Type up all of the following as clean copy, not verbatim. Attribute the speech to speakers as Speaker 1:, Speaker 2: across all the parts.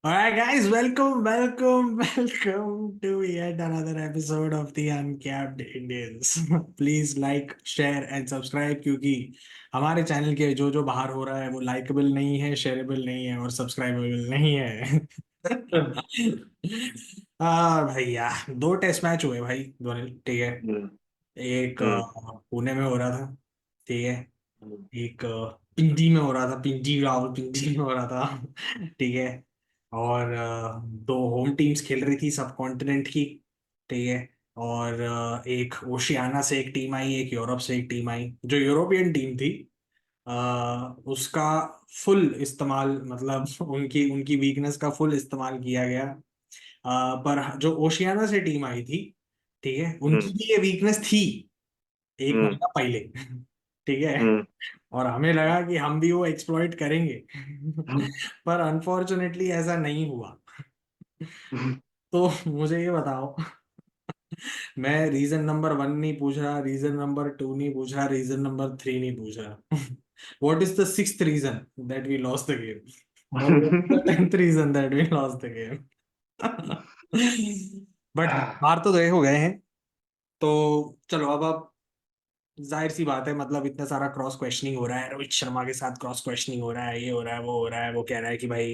Speaker 1: Alright, guys, welcome to yet another episode of the Uncapped Indians. Please like, share and subscribe क्योंकि हमारे channel के जो जो बाहर हो रहा है वो लाइकेबल नहीं है, शेयरेबल नहीं है और सब्सक्राइबेबल नहीं है। भैया दो टेस्ट मैच हुए भाई दोनों, ठीक है।
Speaker 2: हम्म।
Speaker 1: एक
Speaker 2: हम्म।
Speaker 1: पुणे में हो रहा था, ठीक है।
Speaker 2: हम्म।
Speaker 1: एक पिंडी में हो रहा था, पिंडी राहुल पिंडी में हो रहा था। ठीक है। और दो होम टीम्स खेल रही थी सब कॉन्टिनेंट की, ठीक है। और एक ओशियाना से एक टीम आई, एक यूरोप से एक टीम आई। जो यूरोपियन टीम थी उसका फुल इस्तेमाल, मतलब उनकी उनकी वीकनेस का फुल इस्तेमाल किया गया। पर जो ओशियाना से टीम आई थी, ठीक है, उनकी
Speaker 2: हम्म।
Speaker 1: भी ये वीकनेस थी एक
Speaker 2: हम्म।
Speaker 1: महीना पहले। ठीक है।
Speaker 2: हम्म।
Speaker 1: और हमें लगा कि हम भी वो एक्सप्लॉइट करेंगे। पर अनफॉर्चुनेटली ऐसा नहीं हुआ। तो मुझे ये बताओ, मैं रीजन नंबर 1 नहीं पूछ रहा, रीजन नंबर 2 नहीं पूछ रहा, रीजन नंबर 3 नहीं पूछ रहा। What is the sixth reason that we lost the game, और what is the 10th reason that we lost the game? But हार तो गए हो गए हैं। तो चलो, अब आप, जाहिर सी बात है, मतलब इतना सारा क्रॉस क्वेश्चनिंग हो रहा है, रोहित शर्मा के साथ क्रॉस क्वेश्चनिंग हो रहा है, ये हो रहा है, वो हो रहा है, वो कह रहा है कि भाई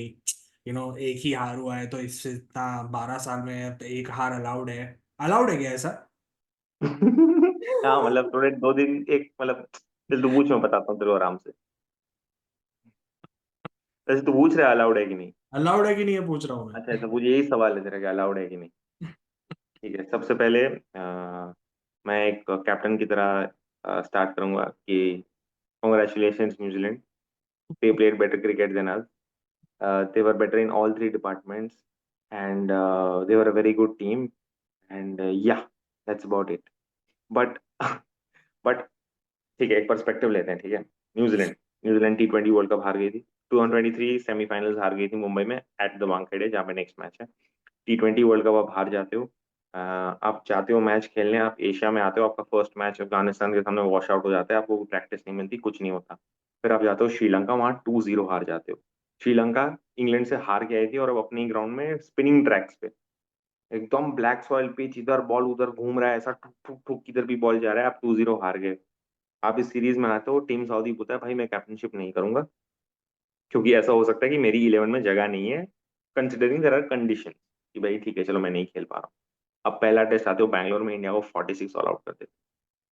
Speaker 1: एक ही हार हुआ है तो इससे इतना 12 साल में एक हार अलाउड है क्या ऐसा?
Speaker 2: हाँ, मतलब थोड़े 2 दिन एक मतलब चल तू पूछ, मैं बताता हूँ तेरे को आराम से। वैसे तू पूछ रहा है अलाउड है कि नहीं?
Speaker 1: अलाउड है कि नहीं, ये पूछ रहा हूँ मैं।
Speaker 2: अच्छा, ऐसा मुझे यही सवाल है तेरा कि अलाउड है कि नहीं। ठीक है, सबसे पहले मैं एक कैप्टन की तरह स्टार्ट करूंगा कि congratulation New Zealand, they played better cricket than us, they were better in all three departments, and they were a very good team, and yeah, that's about it. But but ठीक है, एक perspective लेते हैं, ठीक है। New Zealand New Zealand T20 world cup हार गई थी। 2023 सेमीफाइनल्स हार गई थी मुंबई में एट द वानखेड़े, जहाँ पे नेक्स्ट मैच है। T20 वर्ल्ड कप आप हार जाते हो। आप जाते हो मैच खेलने, आप एशिया में आते हो, आपका फर्स्ट मैच अफगानिस्तान के सामने वॉश आउट हो जाता है, आपको कोई प्रैक्टिस नहीं मिलती, कुछ नहीं होता। फिर आप जाते हो श्रीलंका, वहां 2-0 हार जाते हो। श्रीलंका इंग्लैंड से हार के आई थी, और अब अपनी ग्राउंड में स्पिनिंग ट्रैक्स पे, एकदम ब्लैक सॉइल पिच, इधर बॉल उधर घूम रहा है, ऐसा ठुक ठुक ठुक किधर भी बॉल जा रहा है, आप 2-0 हार गए। आप इस सीरीज में आते हो, टीम सऊदी बोलता है भाई मैं कैप्टनशिप नहीं करूंगा, क्योंकि ऐसा हो सकता है कि मेरी 11 में जगह नहीं है, कंसिडरिंग देयर आर कंडीशन, कि भाई ठीक है चलो मैं नहीं खेल पा रहा हूँ। अब पहला टेस्ट आते हो बैंगलोर में, इंडिया को 46 ऑल आउट करते,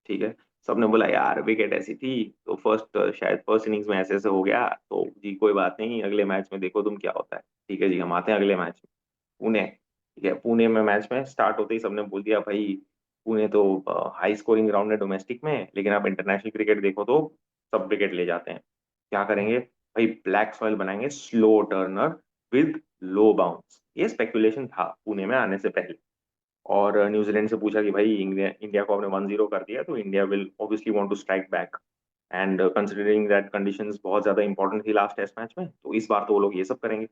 Speaker 2: ठीक है। सबने बोला यार विकेट ऐसी थी, तो शायद फर्स्ट इनिंग्स में ऐसे ऐसे हो गया, तो जी कोई बात नहीं, अगले मैच में देखो तुम क्या होता है। ठीक है जी, हम आते हैं अगले मैच में, पुणे, ठीक है। पुणे में मैच में स्टार्ट होते ही सबने बोल दिया भाई पुणे तो हाई स्कोरिंग ग्राउंड है डोमेस्टिक में, लेकिन आप इंटरनेशनल क्रिकेट देखो तो सब विकेट ले जाते हैं। क्या करेंगे भाई, ब्लैक सॉइल बनाएंगे, slow Turner with low bounce, ये स्पेकुलेशन था पुणे में आने से पहले। और न्यूजीलैंड से पूछा कि भाई इंडिया इंडिया को आपने 1-0 कर दिया, तो India will obviously want to strike back, and considering that conditions बहुत ज्यादा इंपॉर्टेंट थी लास्ट टेस्ट मैच में, तो इस बार तो वो लोग ये सब करेंगे।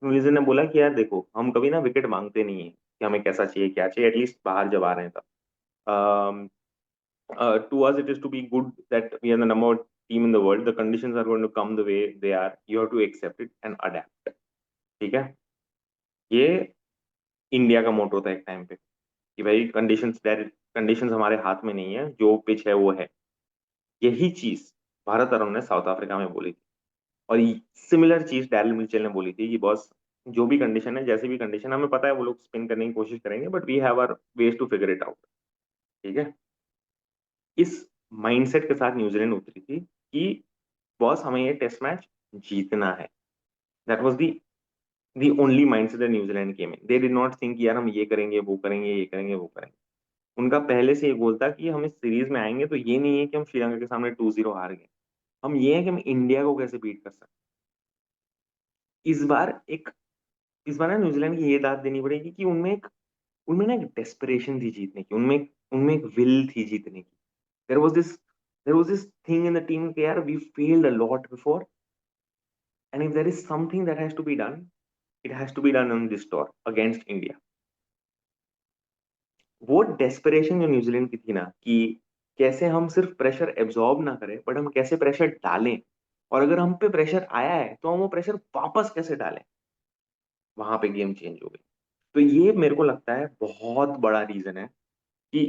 Speaker 2: न्यूजीलैंड ने बोला कि यार देखो हम कभी ना विकेट मांगते नहीं है कि हमें कैसा चाहिए क्या चाहिए, एटलीस्ट बाहर जब आ रहे हैं तब। To us it is to be good that we are the number team in the world, the conditions are going to come the way they are, you have to accept it and adapt. ठीक है, ये India का मोटो था एक time पे कि भाई conditions हमारे हाथ में नहीं है, जो पिच है वो है। यही चीज भारत अरुण ने साउथ अफ्रीका में बोली थी, और सिमिलर चीज डैरिल मिचेल ने बोली थी कि बॉस जो भी कंडीशन है, जैसी भी कंडीशन, हमें पता है वो लोग स्पिन करने की कोशिश करेंगे, but we have our ways to figure it out. ठीक है, इस माइंडसेट के साथ न्यूजीलैंड उतरी थी कि बॉस हमें ये टेस्ट मैच जीतना है। That was the only mindset that New Zealand came in, they did not think यार हम ये करेंगे वो करेंगे ये करेंगे वो करेंगे। उनका पहले से ये गोल था कि हम इस सीरीज में आएंगे तो ये नहीं है कि हम श्रीलंका के सामने 2-0 हार गए, हम ये है कि हम इंडिया को कैसे बीट कर सकते। इस बार एक इस बार ना न्यूजीलैंड की ये दाद देनी पड़ेगी कि उनमें ना एक डेस्परेशन थी जीतने की, उनमें एक विल थी जीतने की। There was this thing in the team कि यार we failed a lot before, and if there is something that has to be done, it has to be done on this tour against India. वो desperation जो New Zealand की थी ना, कि कैसे हम सिर्फ प्रेशर एब्जॉर्ब ना करें, बट हम कैसे प्रेशर डालें, और अगर हम पे प्रेशर आया है तो हम वो प्रेशर वापस कैसे डालें, वहां पे गेम चेंज हो गई। तो ये मेरे को लगता है बहुत बड़ा रीजन है कि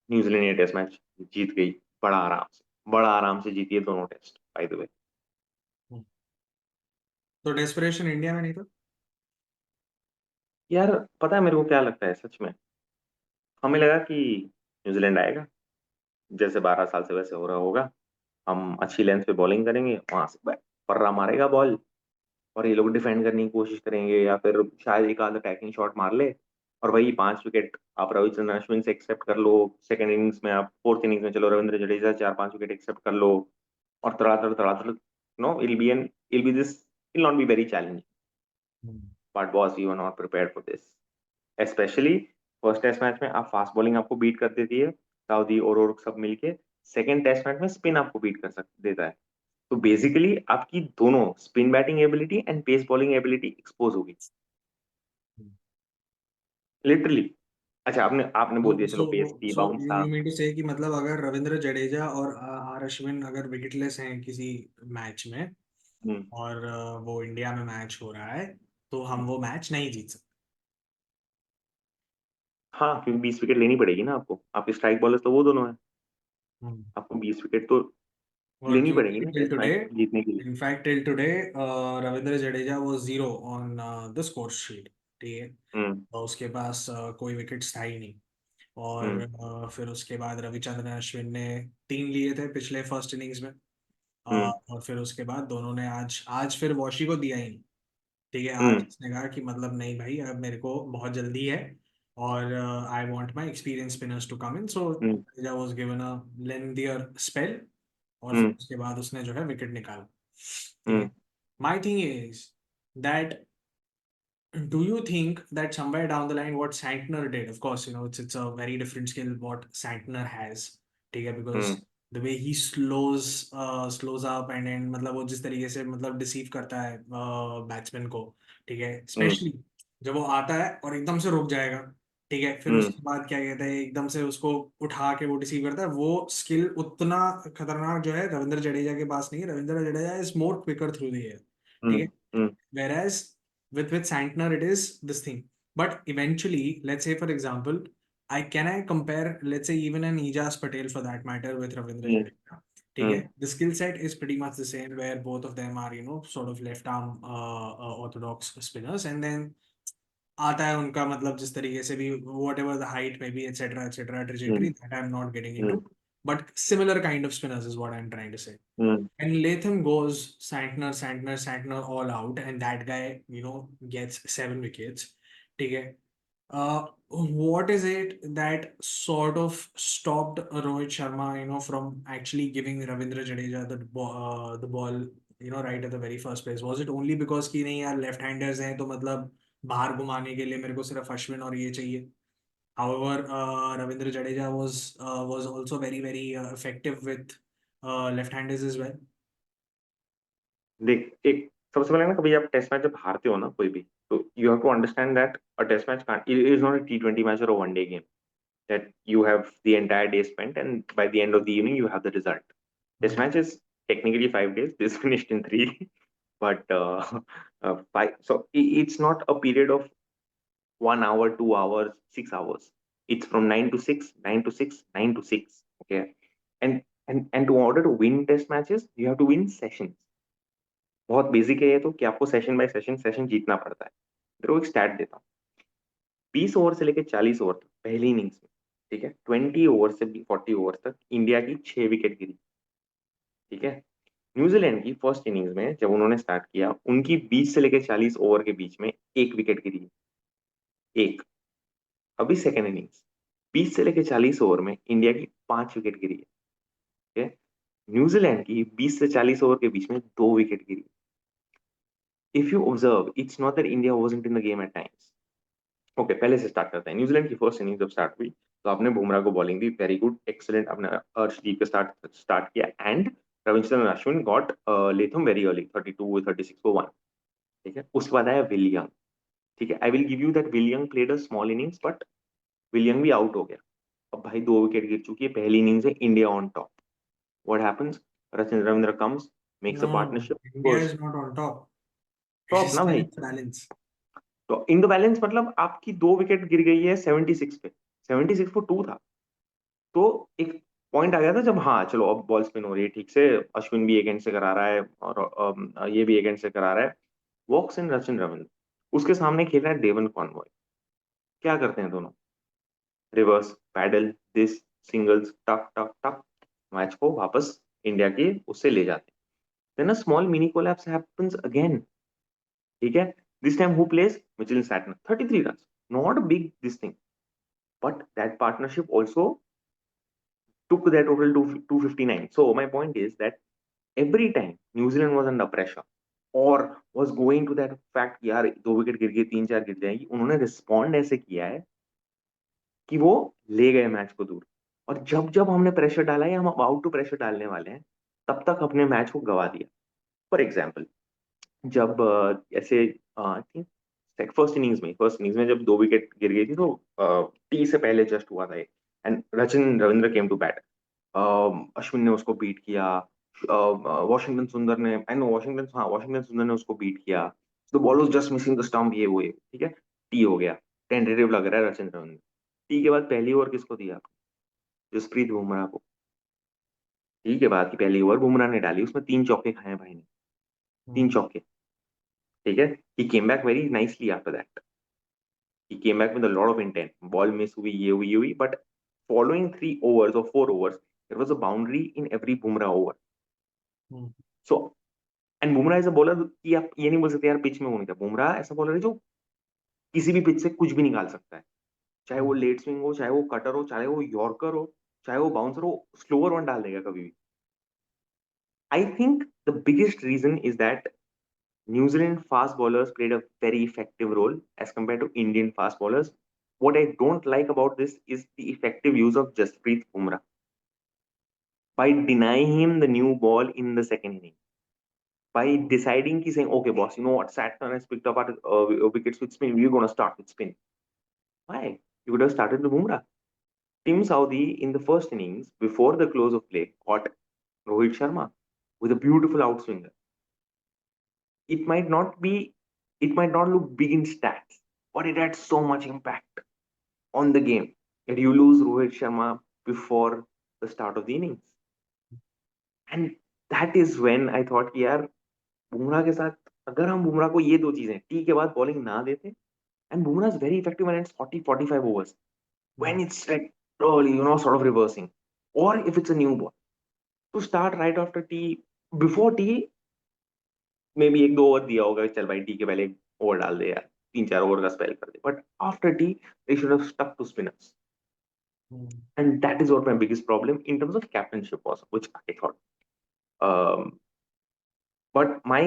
Speaker 2: न्यूजीलैंड ये टेस्ट मैच जीत गई, बड़ा आराम से, बड़ा आराम से जीती है दोनों टेस्ट बाय द वे।
Speaker 1: तो डेस्परेशन इंडिया में नहीं था?
Speaker 2: यार पता है मेरे को क्या लगता है सच में, हमें लगा कि न्यूजीलैंड आएगा, जैसे 12 साल से वैसे हो रहा होगा, हम अच्छी लेंथ पे बॉलिंग करेंगे, वहां से पर्रा मारेगा बॉल, और ये लोग डिफेंड करने की कोशिश करेंगे या फिर शायद एक आध अटैकिंग शॉट मार ले, और वही 5 विकेट आप रविचंद्रन अश्विन से एक्सेप्ट कर लो, सेकंड इनिंग्स में आप, फोर्थ इनिंग्स में चलो रविंद्र जडेजा 4-5 विकेट एक्सेप्ट कर लो, और तड़ातड़ no ill be this, will not be very challenging,
Speaker 1: hmm.
Speaker 2: But boss we were not prepared for this. Especially first test match में आप फास्ट बॉलिंग आपको बीट कर देती है, साउदी और सब मिलके, सेकंड टेस्ट मैच में स्पिन आपको बीट कर सक देता है, तो बेसिकली आपकी दोनों spin batting ability and pace bowling ability expose होगी, लिटरली। अच्छा आपने आपने बोल दिया
Speaker 1: सो
Speaker 2: चलो पेस की
Speaker 1: सो
Speaker 2: बाउंस था।
Speaker 1: यू मीन टू से कि मतलब अगर रविंद्र जडेजा और आर अश्विन अगर विकेटलेस हैं किसी मैच में,
Speaker 2: हम्म,
Speaker 1: और वो इंडिया में मैच हो रहा है, तो हम वो मैच नहीं जीत सकते?
Speaker 2: हाँ क्योंकि 20 विकेट लेनी पड़ेगी ना आपको, आपके स्ट्राइक बॉलर्स तो वो दोनों हैं,
Speaker 1: हम्म।
Speaker 2: आपको 20 विकेट तो
Speaker 1: और
Speaker 2: लेनी पड़ेगी
Speaker 1: क्योंकि
Speaker 2: ना
Speaker 1: टिल
Speaker 2: टेस्ट
Speaker 1: टुडे,
Speaker 2: मैच जीतने के लिए।
Speaker 1: In fact till today Ravindra Jadeja वो zero on the score sheet, ठीक है।
Speaker 2: हम्म,
Speaker 1: तो उसके पास कोई विकेट्स था ही नहीं। और
Speaker 2: हम्म,
Speaker 1: फिर उसके बाद रविचंद्रन अश्विन ने 3 लिए थे पिछले फर्स्ट इनिंग्स में।
Speaker 2: हम्म,
Speaker 1: और फिर उसके बाद दोनों ने आज आज फिर वॉशी को दिया ही नहीं, ठीक है। आज
Speaker 2: हम्म,
Speaker 1: उसने कहा कि मतलब नहीं भाई, अब मेरे को बहुत जल्दी है, और I want my experience spinners to come in, so
Speaker 2: hmm,
Speaker 1: Jadeja was given a lengthier spell, और फिर
Speaker 2: हम्म,
Speaker 1: उसके बाद उसने जो है विकेट निकाला, ठीक
Speaker 2: हम्म,
Speaker 1: है। My thing is that, do you think that somewhere down the line what Santner did, of course, it's a very different skill what Santner has, ठीक है, because
Speaker 2: hmm,
Speaker 1: the way he slows up and मतलब वो जिस तरीके से मतलब deceive करता है बैट्समैन को, ठीक है,
Speaker 2: हम्म,
Speaker 1: स्पेशली जब वो आता है और एकदम से रुक जाएगा, ठीक है, फिर
Speaker 2: हम्म,
Speaker 1: उसके बाद क्या कहते हैं एकदम से उसको उठा के वो डिसीव करता है, वो स्किल उतना खतरनाक जो है रविंद्र जडेजा के पास नहीं है। Ravindra Jadeja is more quicker through the air, ठीक
Speaker 2: हम्म,
Speaker 1: है।
Speaker 2: हम्म,
Speaker 1: Whereas with Santner, it is this thing. But eventually, let's say for example, I compare, let's say even an Ijaz Patel for that matter with Ravindra
Speaker 2: hmm,
Speaker 1: Jadeja. ठीक है,
Speaker 2: हम्म,
Speaker 1: the skill set is pretty much the same where both of them are sort of left arm orthodox spinners, and then आता है उनका मतलब जिस तरीके से भी whatever the height may be etc trajectory
Speaker 2: hmm,
Speaker 1: that I'm not getting
Speaker 2: hmm,
Speaker 1: into, but similar kind of spinners is what I'm trying to say.
Speaker 2: Hmm,
Speaker 1: And Latham goes Santner all out, and that guy, gets 7 wickets. Okay. What is it that sort of stopped Rohit Sharma, from actually giving Ravindra Jadeja the ball, right at the very first place? Was it only because कि नहीं यार left-handers हैं, तो मतलब बाहर घुमाने के लिए मेरे को सिर्फ अश्विन और ये चाहिए? However, Ravindra Jadeja was also very very effective with left-handers as well.
Speaker 2: देख एक, सबसे पहले ना कभी आप टेस्ट मैच जब हारते हो ना कोई भी, तो you have to understand that a test match is not a T20 match और a one day game, that you have the entire day spent and by the end of the evening you have the result. This
Speaker 1: Hmm.
Speaker 2: match is technically 5 days. This finished in three, but five. So it's not a period of 1 hour, 2 hours, 6 hours. It's from 9 to 6, 9 to 6, 9 to 6. Okay, and to order to win test matches, you have to win sessions. बहुत basic है ये तो कि आपको session bye session session जीतना पड़ता है। मेरे को एक स्टैट देता हूँ, 20 ओवर से लेकर 40 ओवर तक पहली इनिंग्स में, ठीक है, 20 ओवर से 40 ओवर तक इंडिया की 6 विकेट गिरी, ठीक है। न्यूजीलैंड की फर्स्ट इनिंग्स में जब उन्होंने स्टार्ट किया, उनकी 20 से लेकर 40 ओवर के बीच में 1 विकेट गिरी है, एक। अभी सेकेंड इनिंग्स, 20 से लेकर 40 ओवर में इंडिया की 5 विकेट गिरी है, ठीक है। न्यूजीलैंड की 20 से 40 ओवर के बीच में 2 wicket Giri. If you observe, it's not that India wasn't in the game at times. Okay, पहले से स्टार्ट करते हैं। न्यूजीलैंड की फर्स्ट इनिंग जब स्टार्ट हुई, तो आपने बुमराह को बॉलिंग दी, वेरी गुड, एक्सीलेंट, आपने अर्शदीप के स्टार्ट स्टार्ट किया, and Ravichandran Ashwin got Latham very early, 32 36 को 1, ठीक है। उसके बाद आया विल यंग, ठीक है। I will give you that will young played a small innings, but will young भी आउट हो गया। अब भाई 2 विकेट गिर चुकी है, पहली इनिंग्स है, India on top. What happens, Ravindra comes, makes a
Speaker 1: No,
Speaker 2: partnership,
Speaker 1: India
Speaker 2: goes
Speaker 1: is not on top. It
Speaker 2: top
Speaker 1: is
Speaker 2: ना
Speaker 1: still
Speaker 2: भाई,
Speaker 1: in the balance.
Speaker 2: तो इन द बैलेंस मतलब आपकी 2 विकेट गिर गई है 76 पे, 76 को 2 था। तो एक पॉइंट आ गया था जब हाँ चलो अब बॉल स्पिन हो रही है ठीक से, अश्विन भी एक एंड से करा रहा है और ये भी एक एंड से करा रहा है, वॉक्स इन रचिन रविंद्र, उसके सामने खेल रहा है डेवन कॉनवॉय। क्या करते हैं दोनों? रिवर्स पैडल दिस, सिंगल्स टक टक टक, मैच को वापस इंडिया के उससे ले जाते हैं। Then a small mini collapse happens again, ठीक है। This time who plays? Mitchell Santner, 33 run, not a big this thing, but that partnership also took that total to 259. So my point is that every time New Zealand was under pressure or was going to that fact कि यार 2 wicket गिर गई, 3-4 गिर जाएगी, उन्होंने respond ऐसे किया है कि वो ले गए मैच को दूर। और जब जब हमने प्रेशर डाला है, हम अबाउट टू प्रेशर डालने वाले हैं, तब तक अपने मैच को गवा दिया। फॉर एग्जाम्पल, जब ऐसे आई थिंक फर्स्ट इनिंग्स में जब 2 विकेट गिर गई थी, तो टी से पहले जस्ट हुआ था and Rachin Ravindra came to bat. Ashwin ने उसको बीट किया, वॉशिंगटन सुंदर ने, आई नो वॉशिंगटन, हाँ वॉशिंगटन सुंदर ने उसको बीट किया, the ball was just missing the stump, ये वो ये, ठीक है। टी हो गया, टेंटेटिव लग रहा है रचिन रविंद्र। टी के बाद पहली ओवर किसको दिया? जसप्रीत बुमराह को। टी के बाद की पहली ओवर बुमराह ने डाली, उसमें 3 चौके खाए हैं भाई ने, 3 चौके, ठीक है। He came back very nicely after that, he came back with a lot of intent, ball miss हुई, ये हुई, but following 3 overs or 4 overs, there was a boundary in every Bumrah over.
Speaker 1: Hmm.
Speaker 2: So, and Bumrah is a bowler कि आप ये नहीं बोल सकते यार पिच में वो नहीं था। बुमराह ऐसा बॉलर है जो किसी भी पिच से कुछ भी निकाल सकता है, चाहे वो
Speaker 1: हम्म।
Speaker 2: लेट स्विंग हो, चाहे वो कटर हो, चाहे वो यॉर्कर हो, चाहे वो बाउंसर हो, स्लोअर वन डाल देगा कभी भी। I think the biggest reason is that New Zealand fast bowlers played a very effective role as compared to Indian fast bowlers. What I don't like about this is the effective use of Jasprit Bumrah by denying him the new ball in the second inning. By deciding, ki saying, okay, boss, you know what, Satner has picked up our wickets with spin. We're going to start with spin. Why? You would have started with Bumrah. Tim Saudi in the first innings, before the close of play, caught Rohit Sharma with a beautiful outswinger. It might not be, it might not look big in stats, but it had so much impact on the game that you lose Rohit Sharma before the start of the innings. And that is when I thought कि यार बुमराह के साथ अगर हम बुमराह को ये दो चीजें टी के बाद बॉलिंग ना देते, and Bumrah is very effective when it's 40-45 overs, when it's like really, you know, sort of reversing, or if it's a new ball, to start right after T, before T may be 1-2 over दिया होगा कि चल भाई T के पहले एक over डाल दे यार, 3-4 ओवर का स्पेल कर दे, but after tea they should have stuck to spinners.
Speaker 1: Hmm.
Speaker 2: And that is what my biggest problem in terms of captainship was, which I thought. Um, but my,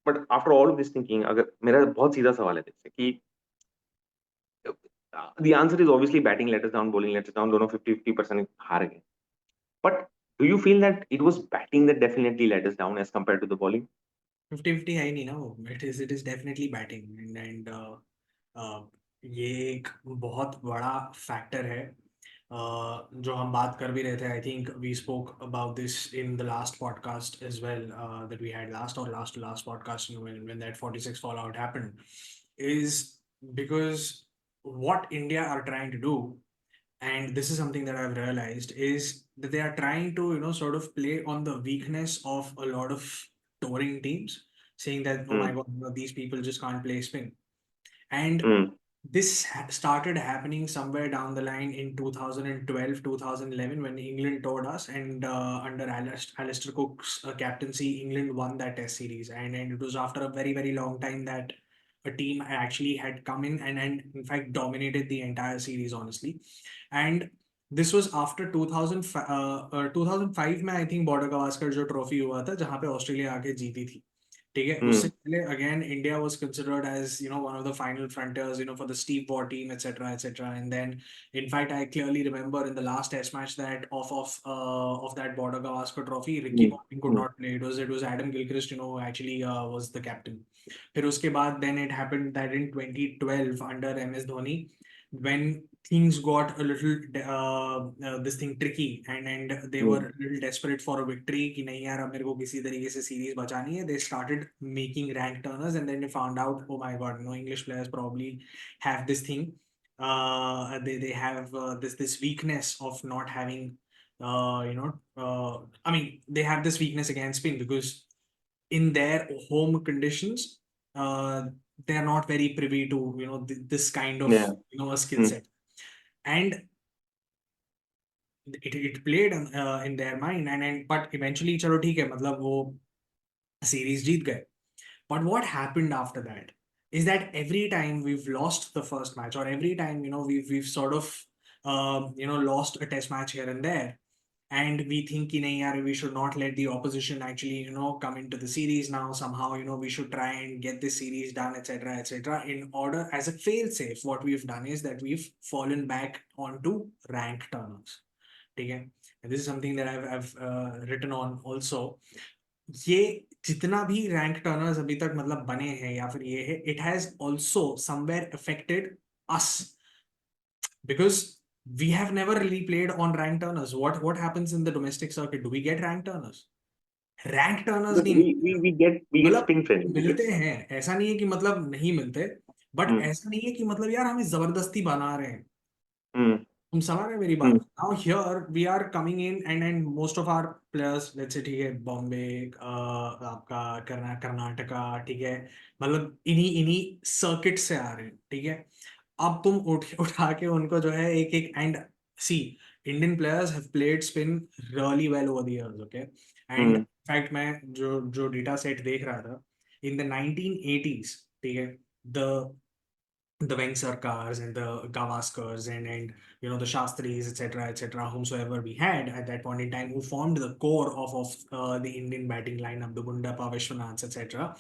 Speaker 2: but after all of this thinking, अगर मेरा बहुत सीधा सवाल है देखते कि the answer is obviously batting let us down, bowling let us down, दोनों 50-50% हार गए. But do you feel that it was batting that definitely let us down as compared to the bowling?
Speaker 1: 50-50 है ही नहीं ना वो, it is definitely batting and ये एक बहुत बड़ा फैक्टर है। जो हम बात कर भी रहे थे, I think we spoke about this in the last podcast as well, that we had last और last to last podcast when that 46 fall out happened, is because what India are trying to do, and this is something that I've realized, is that they are trying to, sort of play on the weakness of a lot of touring teams, saying that, oh my
Speaker 2: Hmm.
Speaker 1: God, these people just can't play spin. And
Speaker 2: Hmm.
Speaker 1: this started happening somewhere down the line in 2012, 2011, when England toured us, and under Alistair Cook's captaincy, England won that Test series. And it was after a very, very long time that a team actually had come in and in fact dominated the entire series, honestly. And this was after 2005 में I think border Gavaskar जो trophy हुआ था जहां पे Australia आके जीती थी, ठीक है। उससे
Speaker 2: Hmm.
Speaker 1: पहले again India was considered as one of the final frontiers for the Steve Waugh team, etcetera etcetera. And then in fact I clearly remember in the last test match that of that Border Gavaskar trophy, Ricky
Speaker 2: Hmm.
Speaker 1: Ponting could
Speaker 2: Hmm.
Speaker 1: not play. It was Adam Gilchrist, who actually was the captain. फिर उसके बाद then it happened that in 2012 under MS Dhoni, when things got a little this thing tricky and they were
Speaker 2: hmm,
Speaker 1: a little desperate for a victory कि नहीं यार अब मेरे को किसी तरीके से सीरीज बचानी है, they started making rank turners and then they found out, oh my god, no, English players probably have this thing, they have this weakness of not having I mean they have this weakness against spin because in their home conditions, they are not very privy to this kind of
Speaker 2: yeah,
Speaker 1: a skill
Speaker 2: hmm,
Speaker 1: set, and it played in their mind, and but eventually चलो ठीक है, मतलब वो series जीत गए. But what happened after that is that every time we've lost the first match, or every time we've sort of lost a test match here and there, and we think कि नहीं यार, we should not let the opposition actually come into the series now. Somehow we should try and get this series done, etc., etc. In order, as a fail safe, what we've done is that we've fallen back onto rank turners. ठीक है? And this is something that I've written on also. ये जितना भी rank Turners अभी तक मतलब बने हैं या फिर ये है, it has also somewhere affected us because we have never really played on rank turners. What happens in the domestic circuit? Do we get rank turners? Rank Turners
Speaker 2: but
Speaker 1: नहीं
Speaker 2: we
Speaker 1: मिलते हैं.
Speaker 2: we get
Speaker 1: मतलब
Speaker 2: spin friendly
Speaker 1: मिलते
Speaker 2: wickets.
Speaker 1: हैं, ऐसा नहीं है कि मतलब नहीं मिलते, बट
Speaker 2: हम्म,
Speaker 1: ऐसा नहीं है कि मतलब यार हमें जबरदस्ती बना रहे हैं.
Speaker 2: हम्म,
Speaker 1: तुम समझ रहे हैं मेरी बात?
Speaker 2: Hmm,
Speaker 1: now here we are coming in and most of our players, let's say ठीक है, बॉम्बे, आपका कर्नाटका, ठीक है, मतलब इन्हीं इन्हीं सर्किट से आ रहे हैं. ठीक है, अब तुम उठा के उनको जो है एक एक and see, Indian players have played spin really well over the years. Okay, and
Speaker 2: hmm,
Speaker 1: in fact मैं जो जो डेटा सेट देख रहा था इन द 1980s, ठीक है, the Weng Sarkars and the Gavaskars and the Shastris, etc., etc., whomsoever we had at that point in time, who formed the core of the Indian batting lineup, the Gundappa, Vishwanaths, etc.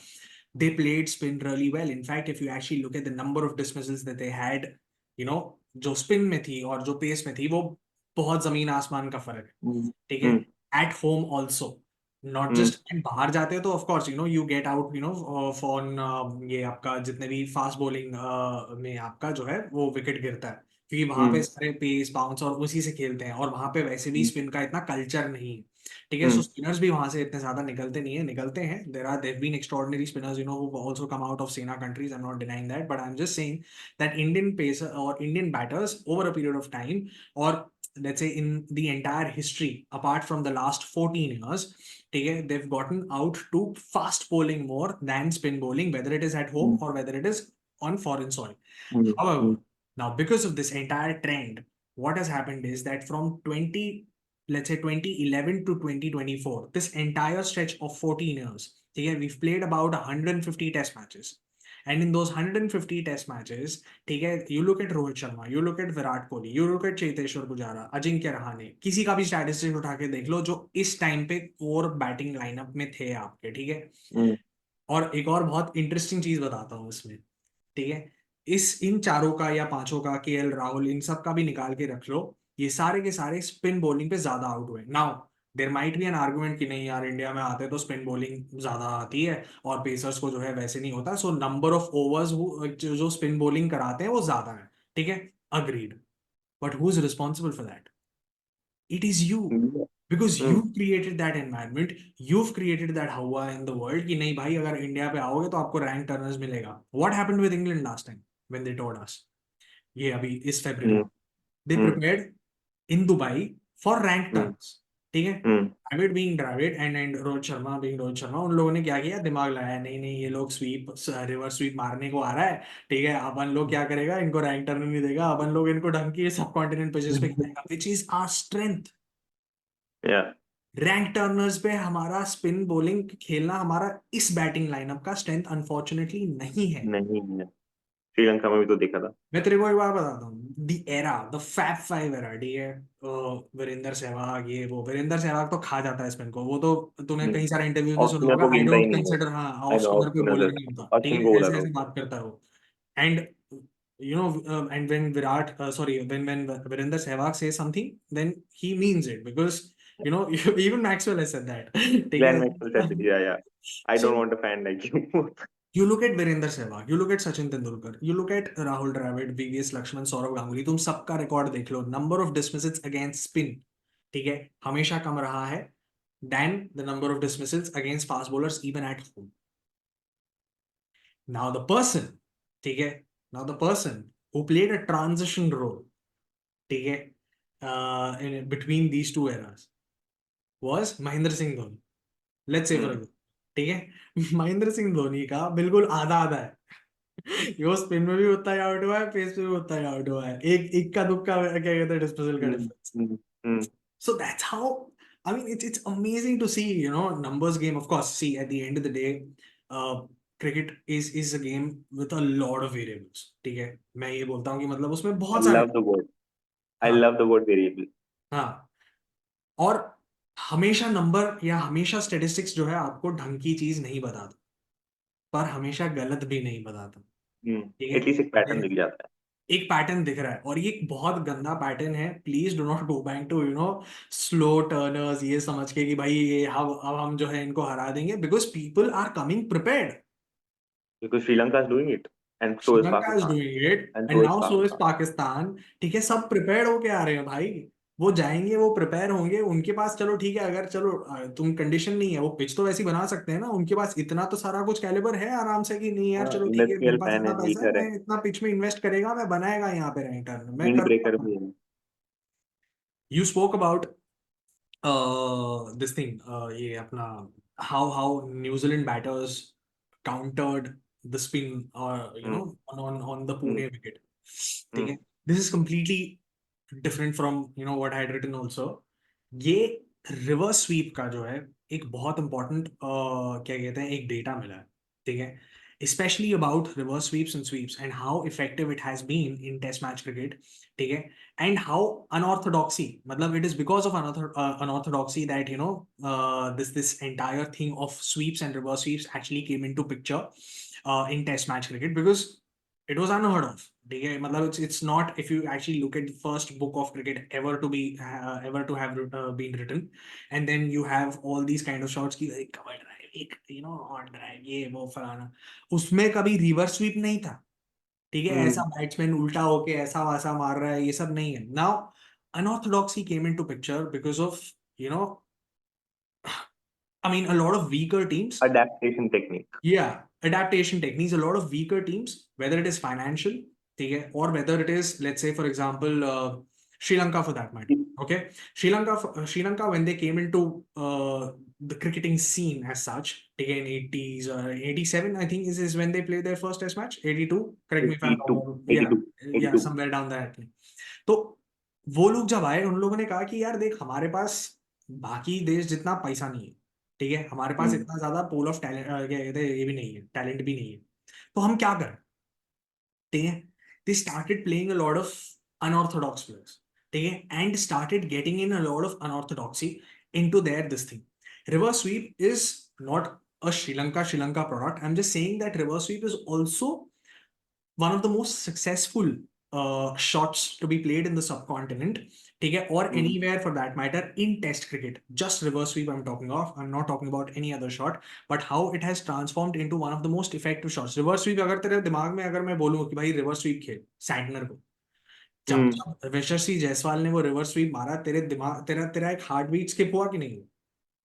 Speaker 1: They played spin really well. In fact, if you actually look at the number of dismissals that they had, जो spin में थी और जो pace में थी, वो बहुत जमीन आसमान का फर्क है.
Speaker 2: हम्म,
Speaker 1: ठीक है,
Speaker 2: hmm,
Speaker 1: at home also, not
Speaker 2: hmm,
Speaker 1: just बाहर जाते हो तो of course you get out phone ये आपका जितने भी फास्ट बॉलिंग में आपका जो है वो विकेट गिरता है, क्योंकि वहां पे
Speaker 2: हम्म,
Speaker 1: सारे पेस बाउंस और उसी से खेलते हैं, और वहां पे वैसे भी
Speaker 2: हम्म,
Speaker 1: स्पिन का इतना कल्चर नहीं है. ठीक है, सो
Speaker 2: हम्म,
Speaker 1: स्पिनर्स भी वहां से इतने ज्यादा निकलते नहीं है, निकलते हैं. There been extraordinary spinners who also come out of SENA countries. I am not denying that, but I am just saying that Indian pacer और Indian batters over a period of time, or let's say in the entire history apart from the last 14 years, okay, they've gotten out to fast bowling more than spin bowling, whether it is at home
Speaker 2: hmm,
Speaker 1: or whether it is on foreign soil.
Speaker 2: Hmm,
Speaker 1: However,
Speaker 2: hmm,
Speaker 1: now because of this entire trend, what has happened is that from 2011 to 2024, this entire stretch of 14 years, okay, we've played about 150 test matches. And in those 150 test matches, ठीक है, you look at Rohit Sharma, you look at Virat Kohli, you look at Cheteshwar Pujara, Ajinkya Rahane, किसी का भी statistics उठा के देख लो जो इस टाइम पे कोर बैटिंग लाइनअप में थे आपके. ठीक है,
Speaker 2: हम्म,
Speaker 1: और एक और बहुत इंटरेस्टिंग चीज बताता हूँ इसमें. ठीक है, इस इन चारों का या पांचों का, केएल राहुल, इन सब का भी निकाल के रख लो, ये सारे के सारे स्पिन बॉलिंग पे ज्यादा आउट हुए. Now there might be an argument कि नहीं यार, इंडिया में आते तो स्पिन बॉलिंग ज्यादा आती है और पेसर्स को जो है वैसे नहीं होता, सो नंबर ऑफ ओवर्स जो स्पिन बॉलिंग कराते हैं वो ज्यादा है. ठीक है, agreed, but who is responsible for that? It is you,
Speaker 2: hmm,
Speaker 1: because
Speaker 2: hmm,
Speaker 1: you created that environment, you've created that hawa in the world कि नहीं भाई, अगर इंडिया पे आओगे तो आपको रैंक टर्नर्स मिलेगा. What happened with England last time when they told us? ये अभी इस February,
Speaker 2: hmm,
Speaker 1: they
Speaker 2: hmm,
Speaker 1: prepared in Dubai for rank
Speaker 2: hmm,
Speaker 1: turns. ठीक है,
Speaker 2: हम्म,
Speaker 1: Dravid being Dravid and Rohit Sharma being Rohit Sharma, उन लोगों ने क्या किया, दिमाग लगाया, नहीं नहीं ये लोग स्वीप, रिवर्स स्वीप मारने को आ रहा है. ठीक है, अपन लोग क्या करेगा, इनको रैंक टर्न नहीं देगा, अपन लोग इनको ढंग की सब कॉन्टिनेंट पिचेस पे खेलेगा, which is our strength.
Speaker 2: yeah,
Speaker 1: rank turners पे हमारा स्पिन बॉलिंग खेलना हमारा इस बैटिंग लाइनअप का स्ट्रेंथ अनफॉर्चुनेटली नहीं है.
Speaker 2: नहीं है, श्रीलंका में भी तो देखा था.
Speaker 1: मैं तेरे को एक बार बताता हूँ, the era, the fab five era, ठीक है, वीरेंद्र सहवाग, ये वो, वीरेंद्र सहवाग तो खा जाता है स्पिन को, वो तो तूने कई सारे इंटरव्यूज में
Speaker 2: ऑफ
Speaker 1: सुना
Speaker 2: स्पिनर
Speaker 1: होगा,
Speaker 2: तो
Speaker 1: आई
Speaker 2: गिनता ही
Speaker 1: डोंट
Speaker 2: नहीं है.
Speaker 1: कंसिडर, हाँ, of
Speaker 2: I know off
Speaker 1: spinner कोई
Speaker 2: स्पिनर,
Speaker 1: बॉलर नहीं होता. ठीक
Speaker 2: अश्विन को
Speaker 1: है,
Speaker 2: बोला
Speaker 1: ऐसे
Speaker 2: था
Speaker 1: ऐसे
Speaker 2: उसको.
Speaker 1: बात करता है वो. And and when Virat, sorry, when Virender Sehwag says something, then he means it, because even Maxwell has said that. ठीक
Speaker 2: ग्लेन
Speaker 1: है.
Speaker 2: Maxwell said that, yeah, yeah, I don't
Speaker 1: So
Speaker 2: want a fan like you.
Speaker 1: You look at Virender Sehwag, you look at Sachin Tendulkar, you look at Rahul Dravid, VVS Laxman, Sourav Ganguly, तुम सबका record देख लो, number of dismissals against spin, ठीक है, हमेशा कम रहा है than the number of dismissals against fast bowlers even at home. Now the person, ठीक है, now the person who played a transition role, ठीक है, in between these two eras was Mahendra Singh Dhoni. Let's say for
Speaker 2: hmm
Speaker 1: example, ठीक है, महेंद्र सिंह धोनी का बिल्कुल आधा आधा है. वो स्पिन में भी उतना ही आउट हुआ है, पेस में भी उतना ही आउट हुआ है, एक इक्का दुक्का क्या कहते हैं डिस्पोजल का
Speaker 2: hmm
Speaker 1: difference.
Speaker 2: Hmm hmm
Speaker 1: So that's how, I mean, it's amazing to see, numbers game. Of course, see, at the end of the day, cricket is a game with a lot of variables. ठीक है, मैं ये बोलता हूँ कि मतलब उसमें
Speaker 2: I
Speaker 1: बहुत सारे.
Speaker 2: love the word. I
Speaker 1: हाँ.
Speaker 2: love the word variable.
Speaker 1: हाँ. और हमेशा नंबर या हमेशा स्टेटिस्टिक्स जो है आपको ढंग की चीज नहीं बताता, पर हमेशा गलत भी नहीं बताता. ठीक
Speaker 2: एटलीस्ट एक पैटर्न
Speaker 1: है,
Speaker 2: दिख जाता है.
Speaker 1: एक पैटर्न दिख रहा है, और ये एक बहुत गंदा पैटर्न है. Please do not go back to slow turners, ये समझ के कि भाई ये अब हम जो है इनको हरा देंगे, because people are coming prepared.
Speaker 2: Because Sri Lanka is doing it and so is
Speaker 1: Sri Lanka is
Speaker 2: Pakistan
Speaker 1: doing it
Speaker 2: and
Speaker 1: and
Speaker 2: so is
Speaker 1: now so is
Speaker 2: Pakistan.
Speaker 1: Pakistan. ठीक है, सब प्रिपेयर्ड होके आ रहे हैं भाई. वो जाएंगे, वो प्रिपेयर होंगे, उनके पास चलो ठीक है, अगर चलो तुम कंडीशन नहीं है, वो पिच तो वैसी बना सकते हैं ना, उनके पास इतना तो सारा कुछ कैलिबर है आराम से कि नहीं यार
Speaker 2: हाँ,
Speaker 1: चलो ठीक है, मेरे
Speaker 2: इंडस्ट्रियल
Speaker 1: पास
Speaker 2: फैन
Speaker 1: इतना
Speaker 2: है,
Speaker 1: पैसा है,
Speaker 2: हीटर है,
Speaker 1: मैं इतना पिच में इन्वेस्ट करेगा, मैं बनाएगा यहाँ पे राइट टर्न मैं
Speaker 2: विंड ब्रेकर
Speaker 1: करूँगा.
Speaker 2: भी है.
Speaker 1: You spoke about this thing, ये अपना how New Zealand batters countered the spin,
Speaker 2: hmm
Speaker 1: on the
Speaker 2: hmm
Speaker 1: Pune wicket. ठीक
Speaker 2: हम्म
Speaker 1: है, this is completely different from what I had written also. ये रिवर्स स्वीप का जो है एक बहुत इंपॉर्टेंट क्या कहते हैं एक डेटा मिला है. ठीक है, especially about reverse sweeps and sweeps and how effective it has been in test match cricket. ठीक है, and how unorthodoxy, matlab it is because of unorthodoxy that this entire thing of sweeps and reverse sweeps actually came into picture in test match cricket, because it was unheard of. ठीक है, मतलब it's not, if you actually look at the first book of cricket ever to have been written, and then you have all these kind of shots की एक cover drive, एक on drive, ये वो फलाना, उसमें कभी रिवर्स स्वीप नहीं था. ठीक है, ऐसा
Speaker 2: हम्म
Speaker 1: बैट्समैन उल्टा होके ऐसा वैसा मार रहा है, ये सब नहीं है. Now unorthodoxy came into picture because of you know I mean, a lot of weaker teams.
Speaker 2: Adaptation technique.
Speaker 1: Yeah, adaptation techniques. A lot of weaker teams, whether it is financial, okay, or whether it is, let's say, for example, Sri Lanka for that matter. Okay, Sri Lanka when they came into the cricketing scene as such, again, 80s or 87, I think is when they played their first Test match. 82, correct me if I'm
Speaker 2: 82
Speaker 1: wrong. Yeah,
Speaker 2: 82
Speaker 1: yeah,
Speaker 2: 82.
Speaker 1: somewhere down that. तो वो लोग जब आए, उन लोगों ने कहा कि यार देख, हमारे पास बाकी देश जितना पैसा नहीं है. ठीक है, हमारे पास
Speaker 2: हम्म
Speaker 1: इतना ज्यादा पूल ऑफ टैलेंट, क्या कहते हैं, ये भी नहीं है, टैलेंट भी नहीं है. तो हम क्या करें. ठीक है, they started playing a lot of unorthodox players. ठीक है, and started getting in a lot of unorthodoxy into their this thing. Reverse sweep is not a Sri Lanka product. I'm just saying that reverse sweep is also one of the most successful shots to be played in the subcontinent, ठीक है, or
Speaker 2: hmm
Speaker 1: anywhere for that matter in test cricket. Just reverse sweep I'm talking of. I'm not talking about any other shot, but how it has transformed into one of the most effective shots. Reverse sweep, अगर तेरे दिमाग में अगर मैं बोलूँ कि भाई reverse sweep खेल सैंटनर को, जब
Speaker 2: हम्म
Speaker 1: जब यशस्वी जायसवाल ने वो रिवर्स स्वीप मारा, तेरे दिमाग तेरा तेरा एक हार्ट बीट स्किप हुआ कि नहीं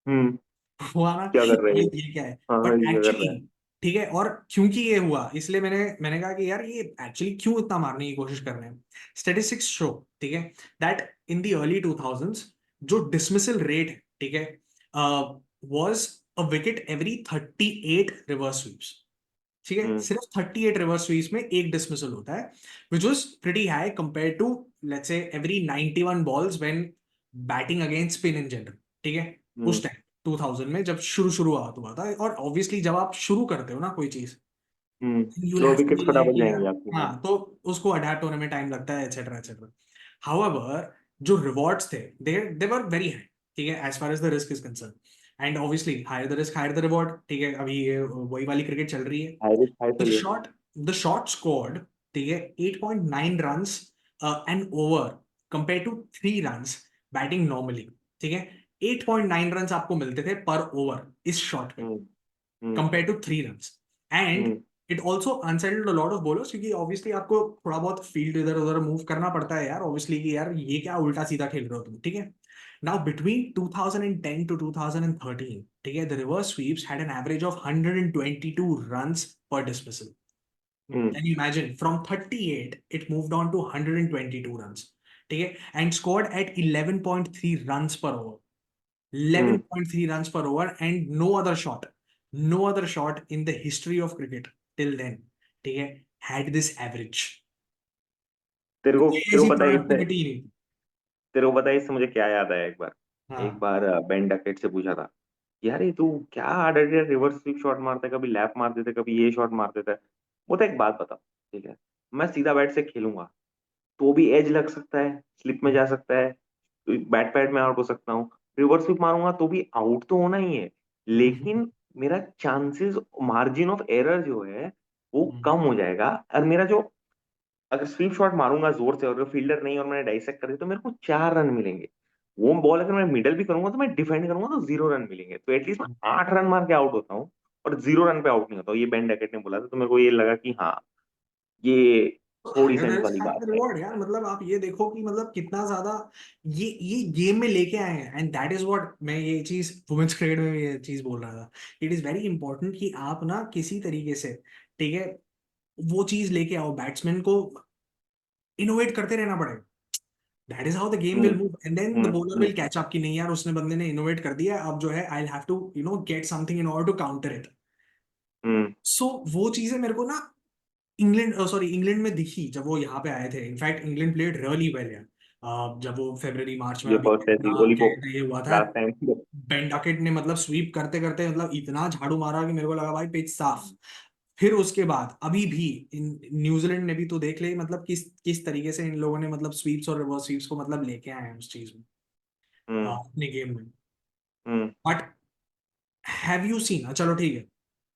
Speaker 2: हम्म
Speaker 1: हुआ ना.
Speaker 2: क्या कर रहे
Speaker 1: भाई
Speaker 2: हैं?
Speaker 1: ये क्या है,
Speaker 2: हाँ हाँ,
Speaker 1: बट
Speaker 2: ये क्या कर
Speaker 1: एक्चुअली,
Speaker 2: रहा है?
Speaker 1: ठीक है, और क्योंकि ये हुआ इसलिए मैंने कहा कि यार ये एक्चुअली क्यों इतना मारने की कोशिश कर रहे हैं. स्टेटिस्टिक्स शो, ठीक है, that in the early 2000s जो डिसमिसल रेट है, ठीक है, was a wicket every 38 reverse sweeps. ठीक है,
Speaker 2: हम्म
Speaker 1: सिर्फ 38 रिवर्स स्वीप्स में एक डिसमिसल होता है, which was pretty high compare to let's say every 91 balls when batting against spin in general. ठीक है,
Speaker 2: हम्म
Speaker 1: उस टाइम 2000 में जब शुरुआत हुआ था, और ऑब्वियसली जब आप शुरू करते हो ना कोई चीज, यू विल
Speaker 2: तो
Speaker 1: have to
Speaker 2: wicket
Speaker 1: be like
Speaker 2: फटाफट
Speaker 1: यार.
Speaker 2: जाएंगे आपकी.
Speaker 1: हाँ, तो उसको अडेप्ट होने में टाइम लगता है, एटसेट्रा एटसेट्रा. हाउएवर, जो रिवॉर्ड्स थे, दे वर वेरी हाई. ठीक है, as far as the risk is concern, and obviously higher the risk higher the reward. ठीक है, अभी ये वही वाली क्रिकेट चल रही है.
Speaker 2: हाई रिस्क हाई
Speaker 1: द
Speaker 2: चलिए.
Speaker 1: शॉट द शॉट स्कोर्ड, ठीक है, 8.9 runs an over compare to 3 runs batting normally. ठीक है, 8.9 रन्स आपको मिलते थे पर ओवर इस शॉट पे,
Speaker 2: hmm hmm
Speaker 1: compare to 3 runs. And
Speaker 2: hmm.
Speaker 1: It also unsettled a lot of bowlers, क्योंकि ऑब्वियसली आपको थोड़ा बहुत फील्ड इधर उधर मूव करना पड़ता है यार, ऑब्वियसली कि यार ये क्या उल्टा सीधा खेल रहे हो तुम, ठीक है। नाउ बिटवीन 2010 टू 2013, ठीक है, the reverse sweeps had an average of 122 runs पर dismissal.
Speaker 2: Hmm.
Speaker 1: Can you imagine? From 38, it moved on to 122 runs. ठीक है, and scored at 11.3 runs per over.
Speaker 2: Hmm.
Speaker 1: 11.3 runs per over, and no other shot in the history of cricket till then, ठीक है, had this average. कोई
Speaker 2: तेरे को
Speaker 1: ऐसी
Speaker 2: पता है इससे,
Speaker 1: प्रोडक्टिविटी नहीं थी।
Speaker 2: तेरे को पता है इससे मुझे क्या याद आया एक बार। एक
Speaker 1: हाँ।
Speaker 2: बार बेन डकेट से पूछा था, यार ये तू क्या आर्डर रिवर्स स्वीप शॉट मारता है, कभी लैप मार देता है, कभी ये शॉट मार देता है। वो तो एक बात बता, ठीक है, मैं सीधा बैट से खेलूंगा तो भी एज लग सकता है, स्लिप में जा सकता है, बैट पैड में आउट हो सकता हूँ। रिवर्स स्वीप मारूंगा तो भी आउट तो होना ही है, लेकिन मेरा चांसेस, मार्जिन ऑफ एरर जो है वो कम हो जाएगा। और मेरा जो, अगर स्वीप शॉट मारूंगा जोर से और फील्डर नहीं और मैंने डाइसेक्ट कर दिया तो मेरे को 4 रन मिलेंगे। वो बॉल अगर मैं मिडल भी करूंगा तो मैं डिफेंड करूंगा तो 0 रन मिलेंगे, तो एटलीस्ट मैं 8 रन मार के आउट होता हूँ और 0 रन पे आउट नहीं होता हूँ। ये बेन डैकेट ने बोला था, तो मेरे को ये लगा कि हाँ, ये थोड़ी
Speaker 1: हायर
Speaker 2: सेंस
Speaker 1: रिस्क
Speaker 2: वाली बात
Speaker 1: हायर
Speaker 2: है।
Speaker 1: रिवॉर्ड यार, मतलब आप ये देखो कि मतलब कितना ज्यादा ये गेम में लेके आए हैं, एंड दैट इज व्हाट मैं ये चीज वुमेन्स क्रिकेट में भी ये चीज बोल रहा था। इट इज वेरी इंपॉर्टेंट कि आप ना किसी तरीके से, ठीक है, वो चीज लेके आओ, बैट्समैन को इनोवेट करते रहना पड़ेगा। That is how the game
Speaker 2: hmm.
Speaker 1: Will move, and then the
Speaker 2: hmm.
Speaker 1: Bowler will catch up कि नहीं यार, उसने बंदे ने इनोवेट कर दिया, अब जो है I have to get something in order to counter it.
Speaker 2: Hmm.
Speaker 1: So वो चीजें मेरे को ना इंग्लैंड, सॉरी, इंग्लैंड में दिखी जब वो यहाँ पे आए थे। In fact England played really well यार। जब वो फरवरी मार्च में
Speaker 2: ये
Speaker 1: अभी
Speaker 2: फर्स्ट है थी
Speaker 1: अपना
Speaker 2: ओली
Speaker 1: क्या
Speaker 2: पोप
Speaker 1: कहते हैं ये हुआ था,
Speaker 2: लास्ट टाइम।
Speaker 1: बेन डकेट ने मतलब स्वीप करते करते मतलब इतना झाड़ू मारा कि मेरे को लगा भाई पिच साफ। फिर उसके बाद अभी भी न्यूजीलैंड ने भी तो देख ले, मतलब किस किस तरीके से इन लोगों ने मतलब स्वीप्स और रिवर्स स्वीप्स को मतलब लेके आए हैं उस चीज में,
Speaker 2: हम्म।
Speaker 1: अपने गेम में।
Speaker 2: हम्म।
Speaker 1: बट हैव यू सीन, चलो ठीक है,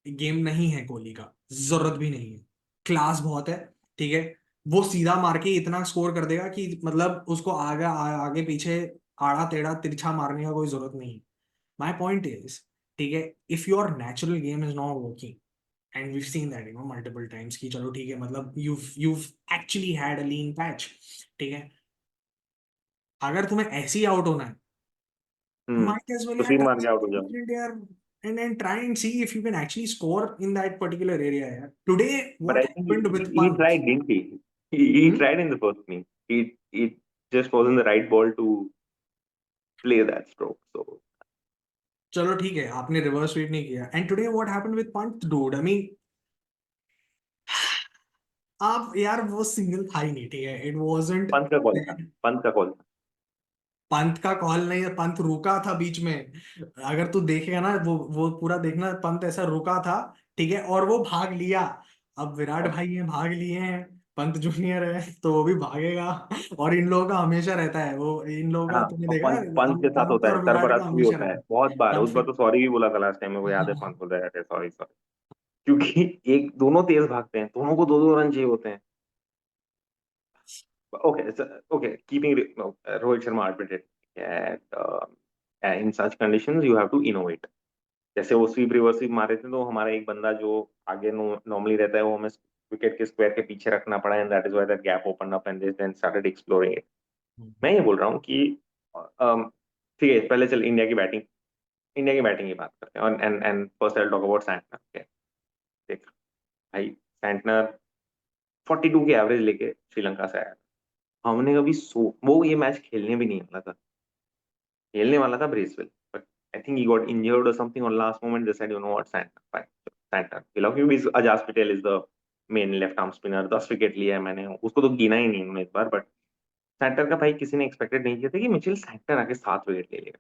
Speaker 1: गेम नहीं है कोहली का, जरूरत भी नहीं है, क्लास बहुत है, ठीक है, वो सीधा मार के इतना स्कोर कर देगा कि मतलब उसको आगे पीछे आड़ा टेढ़ा तिरछा मारने का कोई जरूरत नहीं है। माई पॉइंट इज, ठीक है, if your natural game is not working, and we've seen that multiple times कि चलो ठीक है, मतलब you've actually had a lean patch, ठीक है, अगर तुम्हें ऐसे ही आउट होना है,
Speaker 2: हम्म।
Speaker 1: might as well
Speaker 2: तो
Speaker 1: यार
Speaker 2: सीम
Speaker 1: try
Speaker 2: मार के आउट हो
Speaker 1: something
Speaker 2: जाओ।
Speaker 1: different यार, and try and see if you can actually score in that particular area यार। Today
Speaker 2: But
Speaker 1: what
Speaker 2: I think
Speaker 1: happened with
Speaker 2: he
Speaker 1: Pant?
Speaker 2: tried, didn't he? He
Speaker 1: Hmm?
Speaker 2: tried in the first inning. He just wasn't the right ball to play that stroke. So
Speaker 1: चलो ठीक है, आपने reverse sweep नहीं किया, and today what happened with Pant dude, I mean आप यार वो single था ही नहीं, ठीक है, इट वाजंट
Speaker 2: पंत का कॉल था, पंत का कॉल था।
Speaker 1: पंत का कॉल नहीं है, पंत रुका था बीच में। अगर तू देखेगा ना वो पूरा देखना, पंत ऐसा रुका था, ठीक है, और वो भाग लिया। अब विराट
Speaker 2: अब
Speaker 1: भाई हैं, भाग लिए हैं, पंत जूनियर है तो वो भी भागेगा। और इन लोगों का हमेशा रहता है, वो इन लोगों
Speaker 2: हाँ,
Speaker 1: का तुमने
Speaker 2: और
Speaker 1: देखा
Speaker 2: पंत
Speaker 1: है,
Speaker 2: पंत के साथ
Speaker 1: पंत
Speaker 2: होता है,
Speaker 1: और विराट का
Speaker 2: सरफराज भी
Speaker 1: हमेशा
Speaker 2: होता है
Speaker 1: रहता
Speaker 2: बहुत बार।
Speaker 1: है।
Speaker 2: उस बार तो सॉरी भी बोला था लास्ट टाइम, मेरे को याद है। पंत बोलता है सॉरी सॉरी, क्योंकि एक दोनों तेज भागते हैं, दोनों को 2-2 रन चाहिए होते हैं। Okay, okay, keeping Rohit Sharma admitted that in such conditions you have to innovate। जैसे वो स्वीप रिवर्स स्वीप मारे थे तो हमारा एक बंदा जो आगे नॉर्मली रहता है वो हमें विकेट के स्क्वायर के पीछे रखना पड़ा, and that is why that gap open up and then started exploring it. मैं ये बोल रहा हूँ कि ठीक है, पहले चल इंडिया की बैटिंग की बात करते हैं। और and first I talk about Santner. देख भाई, सैंटनर 42 की एवरेज लेके श्रीलंका से आया। हमने कभी वो ये मैच खेलने भी नहीं वाला था, खेलने वाला था Bracewell, but I think he got injured और something on last moment, they said you know what, Santner Santner खिलाओ, क्योंकि Ajaz Patel is the main left arm spinner. 10 wicket लिया है मैंने, उसको तो गिना ही नहीं उन्होंने इस बार, बट सैंटनर का भाई किसी ने एक्सपेक्टेड नहीं किया था कि मिचेल सैंटनर आके 7 विकेट ले लेगा।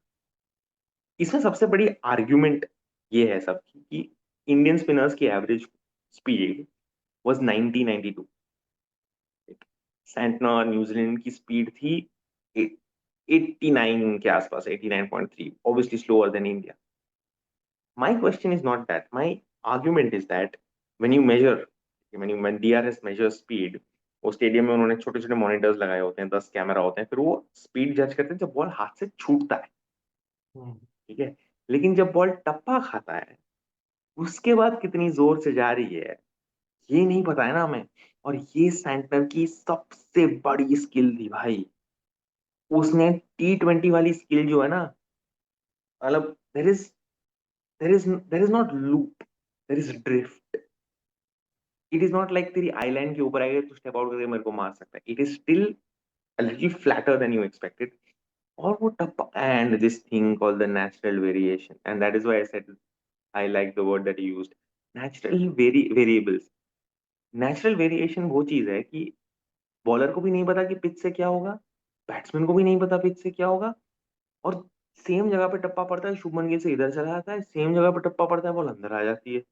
Speaker 2: इसमें सबसे बड़ी आर्ग्यूमेंट ये है सबकी कि इंडियन स्पिनर्स की average speed was 90-92। Santner New Zealand की स्पीड थी 89 के आसपास, 89.3, obviously slower then India. My question is not that. My argument is that when you measure, when DRS measures speed, वो स्टेडियम में उन्होंने छोटे छोटे मॉनिटर्स लगाए होते हैं, 10 कैमरा होते हैं, फिर वो स्पीड जज करते हैं जब बॉल हाथ से छूटता है,
Speaker 1: हम्म।
Speaker 2: ठीक है। लेकिन जब बॉल टप्पा खाता है उसके बाद कितनी जोर से जा रही है ये नहीं पता है ना हमें। और ये सेंटर की सबसे बड़ी स्किल थी भाई। उसने T20 वाली स्किल जो है ना, मतलब there is not loop, there is drift. It is not like तेरी आईलैंड के ऊपर आएगा तो स्टेप आउट करके मेरे को मार सकता है। It is still a little flatter than you expected. और वो टप्पा and this thing called the natural variation, and that is why I said I like the word that you used, natural variables. Natural variation वो चीज है कि bowler को भी नहीं पता कि पिच से क्या होगा, बैट्समैन को भी नहीं पता पिच से क्या होगा, और सेम जगह पे टप्पा पड़ता है, शुभमन गिल से इधर चला जाता है, सेम जगह पे टप्पा पड़ता है, बॉल अंदर आ जाती है।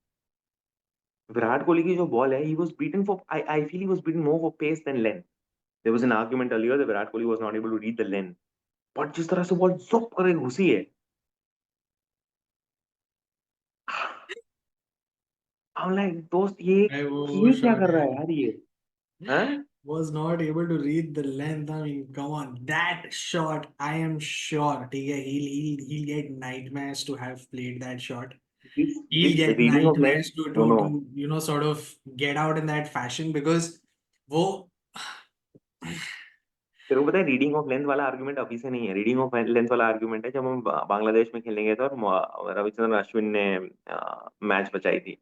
Speaker 2: विराट कोहली की जो बॉल है, he was beaten for, I feel he was beaten more for pace than length. There was an argument earlier that Virat Kohli was not able to read the length, but जिस तरह से बॉल ज़प करके घुसी है, I'm like दोस्त
Speaker 1: भाई वो
Speaker 2: ये क्या
Speaker 1: शॉट
Speaker 2: कर रहा
Speaker 1: है,
Speaker 2: है यार ये। हाँ।
Speaker 1: was not able to read the length. I mean, come on, that shot, I am sure, ठीक है, he'll get nightmares to have played that shot. He'll
Speaker 2: this
Speaker 1: get
Speaker 2: reading of length,
Speaker 1: nightmares to
Speaker 2: no
Speaker 1: to
Speaker 2: no,
Speaker 1: to sort of get out in that fashion because वो
Speaker 2: तेरे को पता है reading of length वाला argument अभी से नहीं है। रीडिंग ऑफ लेंथ वाला आर्गुमेंट है जब हम बांग्लादेश में खेलने गए थे और रविचंद्रन अश्विन ने मैच बचाई थी।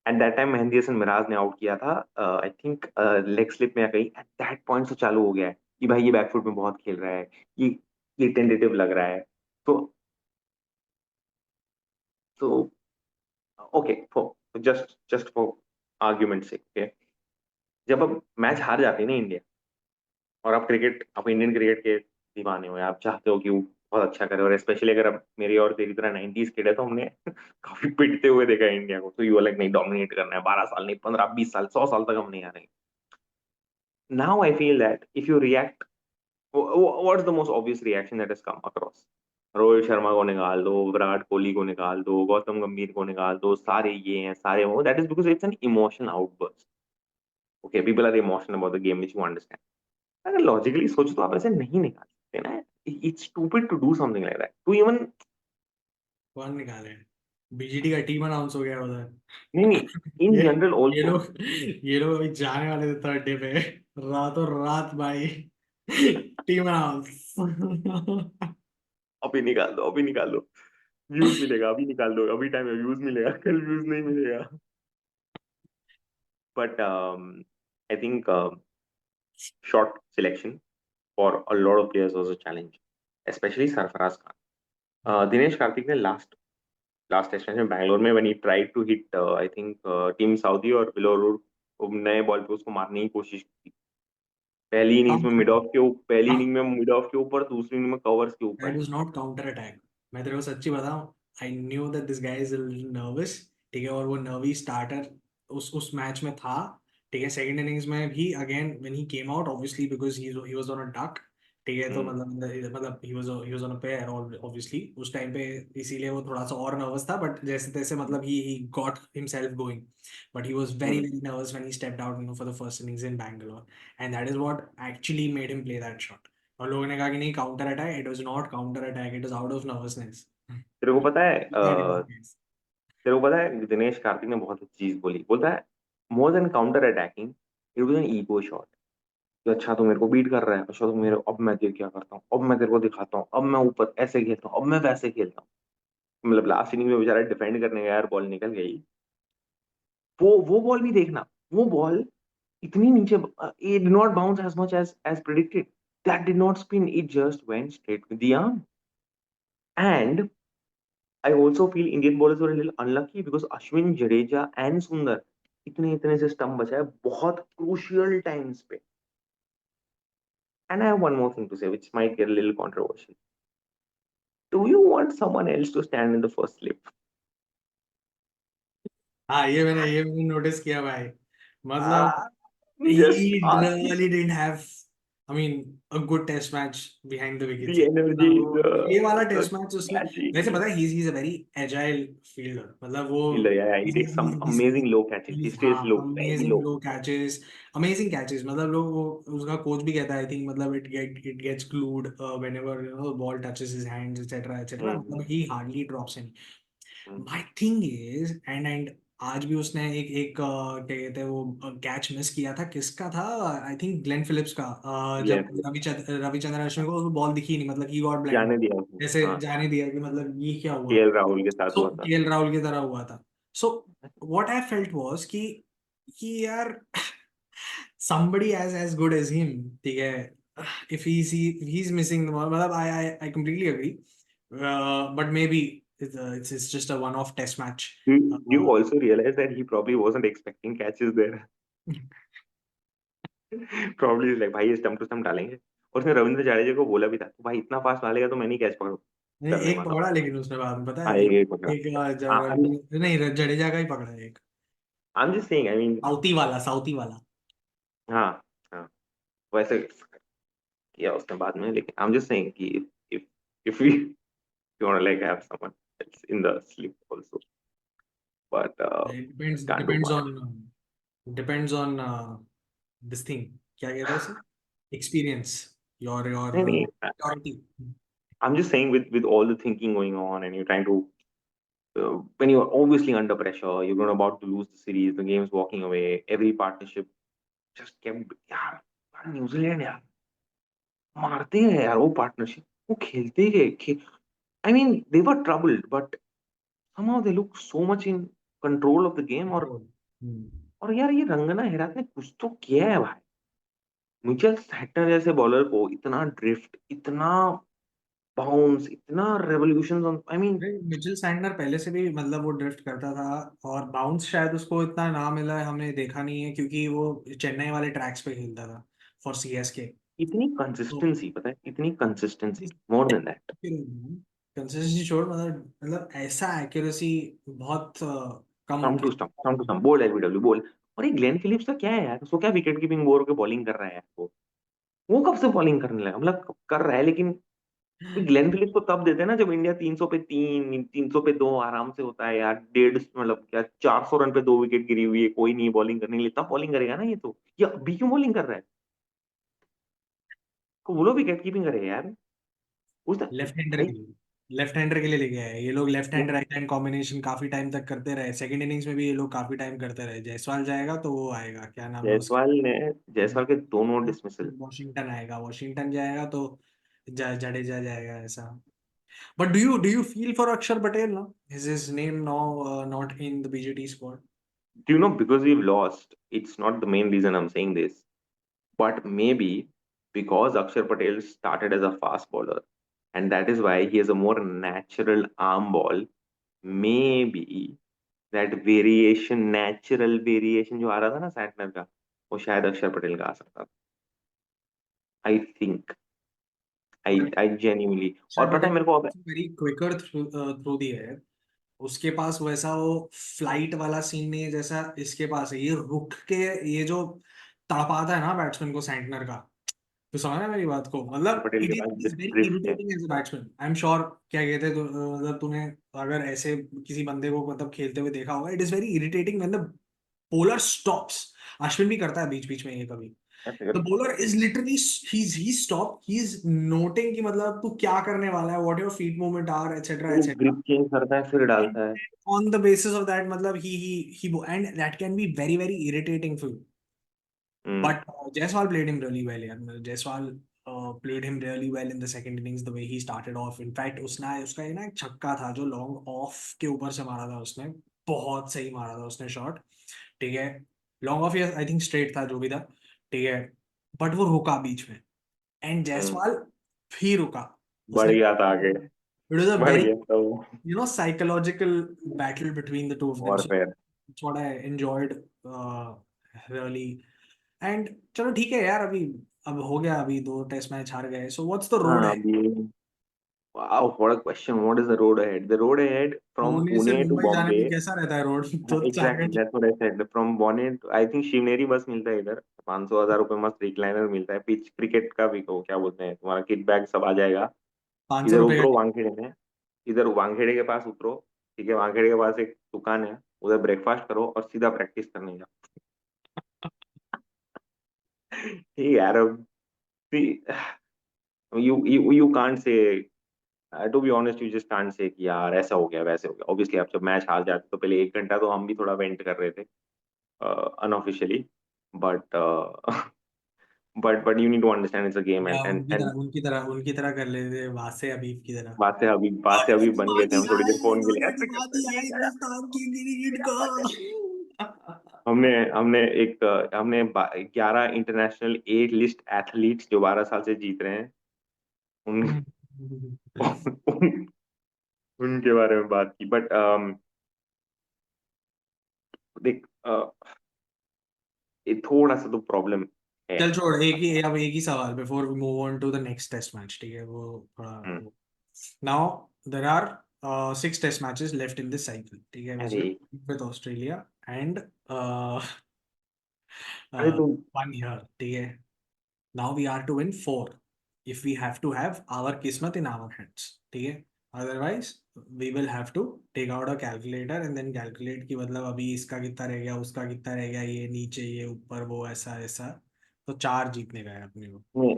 Speaker 2: At that time Mehidy Hasan Miraz ने आउट किया था, आई थिंक लेग स्लिप में या कहीं। एट दैट पॉइंट से चालू हो गया है कि भाई ये बैकफुट में बहुत खेल रहा है, ये ये टेंटेटिव लग रहा है। तो तो okay, for just for argument से, okay? जब अब मैच हार जाती है ना इंडिया, और आप इंडियन क्रिकेट के दीवाने हो, या आप चाहते हो कि वो बहुत अच्छा करे, और स्पेशली अगर अब मेरी और तेरी तरह 90s किड है तो हमने काफी पिटते हुए देखा है इंडिया को, तो यू लाइक नहीं, डोमिनेट करना है 12 साल नहीं, 15 20 साल 100 साल तक हम नहीं आ रहे। Now I feel that if you react, what's the most obvious reaction that has come across? Rohit Sharma को निकाल दो, विराट कोहली को निकाल दो, गौतम गंभीर को निकाल दो, सारे ये हैं सारे वो, that is because it's an emotion outburst. Okay, people are emotional about the game which you understand. अगर लॉजिकली सोचो तो आप ऐसे नहीं निकाल सकते ना। It's stupid to do something like that to even.
Speaker 1: कौन निकाले? बीजीटी का टीम अनाउंस हो गया
Speaker 2: नहीं
Speaker 1: उधर।
Speaker 2: नहीं, इन
Speaker 1: ये
Speaker 2: जनरल
Speaker 1: ये
Speaker 2: ऑल्सो।
Speaker 1: लोग ये लोग अभी जाने वाले थे थर्ड डे पे, रातों रात भाई, टीम अनाउंस।
Speaker 2: अभी निकाल दो, अभी निकाल दो, व्यूज मिलेगा, अभी निकाल दो, अभी टाइम है, व्यूज मिलेगा, कल व्यूज नहीं मिलेगा। But I think shot selection for a lot of players was a challenge, specially Sarfaraz Khan. Dinesh Karthik ने लास्ट लास्ट टेस्ट मैच में बैंगलोर में, when he tried to hit I think Tim Southee और बिलो रूट, नए बॉल पे उसको मारने की कोशिश की। पहली इनिंग में मिड ऑफ के ऊपर, दूसरी इनिंग में कवर्स के
Speaker 1: दैट
Speaker 2: ऊपर।
Speaker 1: Was not counter attack. मैं तेरे को सच्ची बताऊं, I knew that this guy is nervous, ठीक है, और वो नर्वी स्टार्टर उस मैच में था, ठीक है। सेकंड इनिंग्स में भी again when he came out, obviously because he was on a duck, ठीक है, तो
Speaker 2: हम्म।
Speaker 1: मतलब he was on a pair obviously उस टाइम पे, इसीलिए वो थोड़ा सा और नर्वस था, बट जैसे तैसे मतलब he got himself going, but he was very
Speaker 2: hmm.
Speaker 1: Very nervous when he stepped out for the first innings in Bangalore, and that is what actually made him play that shot. और लोगों ने कहा कि नहीं counter attack, it was not counter attack, it was out of nervousness.
Speaker 2: तेरे को पता है
Speaker 1: दैट इज द केस।
Speaker 2: तेरे को पता है दिनेश कार्तिक ने बहुत अच्छी चीज बोली, बोलता है more than counter attacking, it was an ego shot. कि अच्छा तो मेरे को बीट कर रहा है, अच्छा तो मेरे, अब मैं देख क्या करता हूँ, अब मैं तेरे को दिखाता हूँ, अब मैं ऊपर ऐसे खेलता हूँ, अब मैं वैसे खेलता हूँ। मतलब लास्ट इनिंग में बेचारा डिफेंड करने गया यार, बॉल निकल गई। वो बॉल भी देखना, वो बॉल इतनी नीचे, it did not bounce as much as predicted. That did not spin, it just went straight with the arm. And I also feel Indian bowlers were a little unlucky because Ashwin, Jadeja and Sundar इतने इतने से stump बचाए बहुत crucial times पे। And I have one more thing to say which might get a little controversial. Do you want someone else to stand in the first slip?
Speaker 1: हाँ, ये मैंने notice किया भाई, मतलब
Speaker 2: Ah, just
Speaker 1: he
Speaker 2: asking.
Speaker 1: really didn't have, I mean, a good test match behind the wickets.
Speaker 2: The energy,
Speaker 1: ये वाला
Speaker 2: the
Speaker 1: test match उसने, वैसे
Speaker 2: catching.
Speaker 1: पता है he's a very agile fielder, मतलब वो
Speaker 2: Fielder, yeah, he takes some amazing low catches. He stays
Speaker 1: हाँ,
Speaker 2: low, very
Speaker 1: amazing
Speaker 2: low.
Speaker 1: Low catches, amazing catches, मतलब लोग वो उसका कोच भी कहता है, आई थिंक, मतलब it gets glued whenever ball touches his hands etcetera etcetera,
Speaker 2: Hmm.
Speaker 1: मतलब he hardly drops in. My thing is and आज भी उसने एक एक क्या कहते हैं वो कैच मिस किया था, किसका था? आई थिंक ग्लेन फिलिप्स का, जब
Speaker 2: ग्लेन
Speaker 1: रविचंद्रन अश्विन को बॉल दिखी ही नहीं, मतलब ही गॉट ब्लाइंड,
Speaker 2: जाने दिया उसने।
Speaker 1: ऐसे
Speaker 2: हाँ,
Speaker 1: जाने दिया कि मतलब ये क्या हुआ।
Speaker 2: केएल राहुल के साथ
Speaker 1: सो
Speaker 2: हुआ था।
Speaker 1: केएल राहुल की तरह हुआ था। So what I felt was कि यार somebody as good as him, ठीक है, if he's missing the ball, मतलब I completely agree, but maybe it's just a one-off test match.
Speaker 2: You
Speaker 1: uh,
Speaker 2: also realize that he probably wasn't expecting catches there. Probably like भाई stump to stump डालेंगे। और उसने रविंद्र जडेजा को बोला भी था, तो भाई इतना फास्ट डालेगा तो मैं नहीं कैच पकड़ू।
Speaker 1: नहीं,
Speaker 2: डर नहीं
Speaker 1: एक
Speaker 2: माना।
Speaker 1: पकड़ा लेकिन उसने बाद में, पता
Speaker 2: हाँ,
Speaker 1: है, एक
Speaker 2: एक पकड़ा।
Speaker 1: एक
Speaker 2: I'm
Speaker 1: नहीं, जडेजा का ही पकड़ा है एक,
Speaker 2: I'm just saying, I mean,
Speaker 1: Southee वाला।
Speaker 2: हाँ, हाँ, वैसे किया उसने बाद में, लेकिन I'm just saying कि if if we you want to like have someone else in the sleep also, but
Speaker 1: depends
Speaker 2: can't do
Speaker 1: depends
Speaker 2: much.
Speaker 1: On depends on this thing, क्या कहते हैं उसे, एक्सपीरियंस, योर
Speaker 2: नहीं नहीं,
Speaker 1: priority.
Speaker 2: I'm just saying with all the thinking going on and you're trying to when you're obviously under pressure, you're going about to lose the series, the game's walking away, every partnership just kept यार यार New Zealand यार मारते हैं यार वो partnership, वो खेलते गए I mean they were troubled but somehow they look so much in control of the game
Speaker 1: Control.
Speaker 2: और यार ये रंगना हेरात ने कुछ तो किया है भाई। मिचेल सैटनर जैसे बॉलर को इतना ड्रिफ्ट, इतना बाउंस, इतना revolution on, I mean
Speaker 1: Mitchell Santner पहले से भी मतलब वो ड्रिफ्ट करता था, और बाउंस शायद उसको इतना ना मिला है, हमने देखा नहीं है, क्योंकि वो चेन्नई वाले ट्रैक्स पे खेलता था फॉर सीएसके।
Speaker 2: इतनी
Speaker 1: तो
Speaker 2: कंसिस्टेंसी, पता है इतनी consistency more than that.
Speaker 1: Consistency छोड़, मतलब ऐसा एक्यूरेसी बहुत कम
Speaker 2: stump to stump, stump to stump, बोल एलबीडब्ल्यू बोल। और ये ग्लेन फिलिप्स का क्या है यार, उसको क्या विकेट कीपिंग बोर के बॉलिंग कर रहा है यार वो कब से बॉलिंग करने लगा, मतलब कर रहा है लेकिन ग्लेन फिलिप्स को तब देते हैं ना जब इंडिया 300 पे 3, 300 पे 2 आराम से होता है यार, डेढ़ मतलब क्या 400 रन पे 2 विकेट गिरी हुई है, कोई नहीं बॉलिंग करने के लिए, तब बॉलिंग करेगा ना ये तो। ये अभी क्यों बॉलिंग कर रहा है, को बोलो विकेट कीपिंग करेगा यार उस
Speaker 1: लेफ्ट हैंडर
Speaker 2: भाई।
Speaker 1: के लिए, लेफ्ट हैंडर के लिए लेके आए ये लोग, लेफ्ट हैंड
Speaker 2: वो
Speaker 1: राइट हैंड कॉम्बिनेशन काफी टाइम तक करते रहे, सेकंड इनिंग्स में भी ये लोग काफी टाइम करते रहे। जायसवाल जाएगा तो वो आएगा, क्या नाम है उसका,
Speaker 2: जायसवाल ने, जायसवाल के दोनों डिसमिसल।
Speaker 1: वॉशिंगटन आएगा, वॉशिंगटन जाएगा तो जडेजा जाएगा, ऐसा। But do you feel for अक्षर पटेल ना? Is his name now not in the BJT squad?
Speaker 2: Do you know, because we've lost, it's not the main reason I'm saying this, but maybe because Akshar Patel started as a fast bowler, and that is why he has a more natural arm ball. Maybe that variation, natural variation जो आ रहा था ना Santner का, वो शायद अक्षर पटेल का आ सकता था। I think, I genuinely.
Speaker 1: अक्षर
Speaker 2: और पता है
Speaker 1: पटेल
Speaker 2: मेरे को अब,
Speaker 1: वेरी क्विकर थ्रू दी है, उसके पास वैसा वो फ्लाइट वाला सीन नहीं है जैसा इसके पास है। ये रुक के, ये जो तड़पाता है ना बैट्समैन को सैंटनर का, तो समझ रहा है मेरी बात को,
Speaker 2: अक्षर
Speaker 1: मतलब
Speaker 2: पटेल
Speaker 1: इट
Speaker 2: के
Speaker 1: इज
Speaker 2: पास
Speaker 1: इट इज वेरी
Speaker 2: ड्रिफ्ट है।
Speaker 1: Irritating as a batsman, I am sure. क्या कहते हैं मतलब तूने अगर ऐसे किसी बंदे को मतलब खेलते हुए देखा होगा, it is very irritating when the bowler stops. Ashwin भी करता है बीच बीच में ये कभी। The bowler is literally, he stop, he is noting कि मतलब तू क्या करने वाला है, what your feet movement are, etcetera
Speaker 2: वो
Speaker 1: एटसेट्रा।
Speaker 2: ग्रिप चेंज करता है फिर डालता है।
Speaker 1: On the basis of that, मतलब he and that can be very irritating for you.
Speaker 2: Hmm.
Speaker 1: But Jaiswal played him really well, यार। Jaiswal played him really well in the second innings, the way he started off. In fact, उसका ये ना एक छक्का था जो long off के ऊपर से मारा था उसने, बहुत सही मारा था उसने शॉट, ठीक है। लॉन्ग ऑफ या आई थिंक स्ट्रेट था, जो भी था, ठीक है। बट वो रुका बीच में, एंड
Speaker 2: हम्म।
Speaker 1: जायसवाल फिर रुका
Speaker 2: बढ़
Speaker 1: उसने।
Speaker 2: गया था आगे,
Speaker 1: इट वाज अ
Speaker 2: बढ़
Speaker 1: वेरी,
Speaker 2: गया था वो।
Speaker 1: psychological battle between the two of them.
Speaker 2: और
Speaker 1: So
Speaker 2: फिर
Speaker 1: that's what I enjoyed really. And चलो ठीक है यार, अभी अब हो गया, अभी दो टेस्ट मैच हार गए, so what's the road
Speaker 2: हाँ
Speaker 1: ahead?
Speaker 2: अभी, wow, what a question, what is the road ahead? The road ahead from
Speaker 1: Pune से
Speaker 2: Pune to
Speaker 1: मुंबई जाने
Speaker 2: Bombay,
Speaker 1: में कैसा रहता है रोड? तो चार
Speaker 2: एग्जैक्टली
Speaker 1: घंटे
Speaker 2: that's what I said, from Pune to, I think Shivneri बस मिलता है इधर, 500 1000 रुपए मस्त रिक्लाइनर मिलता है, पिच क्रिकेट का भी को क्या बोलते हैं, तुम्हारा किट बैग सब आ जाएगा।
Speaker 1: 500
Speaker 2: इधर
Speaker 1: रुपये
Speaker 2: उतरो
Speaker 1: का।
Speaker 2: वानखेड़े में, इधर वानखेड़े के पास उतरो, ठीक है, वानखेड़े के पास एक दुकान है, उधर ब्रेकफास्ट करो और सीधा प्रैक्टिस करने जाओ। ठीक है यार, अब you you you can't say to be honest you just can't say कि यार ऐसा हो गया वैसे हो गया। ऑब्वियसली आप जब मैच हार जाते तो पहले 1 घंटा तो हम भी थोड़ा वेंट कर रहे थे unofficially, but but you need to understand it's a game
Speaker 1: या
Speaker 2: एंड
Speaker 1: उनकी तरह कर लेते वासे हबीब की तरह।
Speaker 2: बात से अभी बन गए थे हम थोड़ी देर फोन के लिए ऐसे करते
Speaker 1: दिमागी
Speaker 2: नहीं
Speaker 1: आए
Speaker 2: है।
Speaker 1: हिंदुस्तान की क्रिकेट को।
Speaker 2: हमने हमने एक हमने 11 इंटरनेशनल ए लिस्ट एथलीट्स जो 12 साल से जीत रहे हैं उन, उनके बारे में बात की, बट देख ये थोड़ा सा तो प्रॉब्लम है।
Speaker 1: चल छोड़, एक ही सवाल before we move on to the next test match, ठीक है? वो थोड़ा
Speaker 2: हम्म,
Speaker 1: now there are 6 test matches left in this cycle, ठीक है?
Speaker 2: अरे
Speaker 1: विद ऑस्ट्रेलिया एंड
Speaker 2: अरे तुम
Speaker 1: 1 year, ठीक है? Now we are to win 4 if we have to have our किस्मत इन आवर हैंड्स, ठीक है? Otherwise we will have to take out a calculator and then calculate कि मतलब अभी इसका कितना रह गया, उसका कितना रह गया, ये नीचे ये ऊपर वो ऐसा ऐसा। तो 4 जीतने गए अपने को।
Speaker 2: नहीं,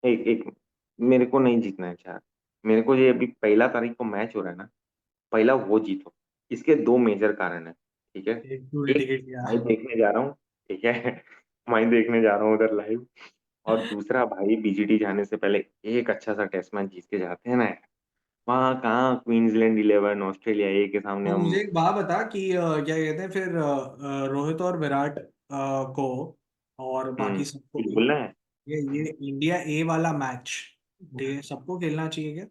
Speaker 2: एक एक मेरे को नहीं जीतना है चार। मेरे को ये अभी 1 तारीख को मैच हो रहा है ना, पहला वो जीतो। इसके दो मेजर कारण है, ठीक है।
Speaker 1: एक टूर
Speaker 2: एक,
Speaker 1: टिकट लिया।
Speaker 2: मैं देखने जा रहा हूँ, ठीक है। मैं देखने जा रहा हूँ उधर लाइव। और दूसरा भाई बीजीटी जाने से पहले एक अच्छा सा टेस्ट मैच जीत के जाते हैं ना यार। वहाँ कहाँ क्वींसलैंड 11 ऑस्ट्रेलिया ए के सामने
Speaker 1: तो
Speaker 2: हम।
Speaker 1: मुझे एक बात बता कि क्या कहते हैं फिर रोहित और विराट को और बाकी सबको,
Speaker 2: कुछ बोलना है
Speaker 1: ये इंडिया ए वाला मैच, ठीक है, सबको खेलना चाहिए क्या?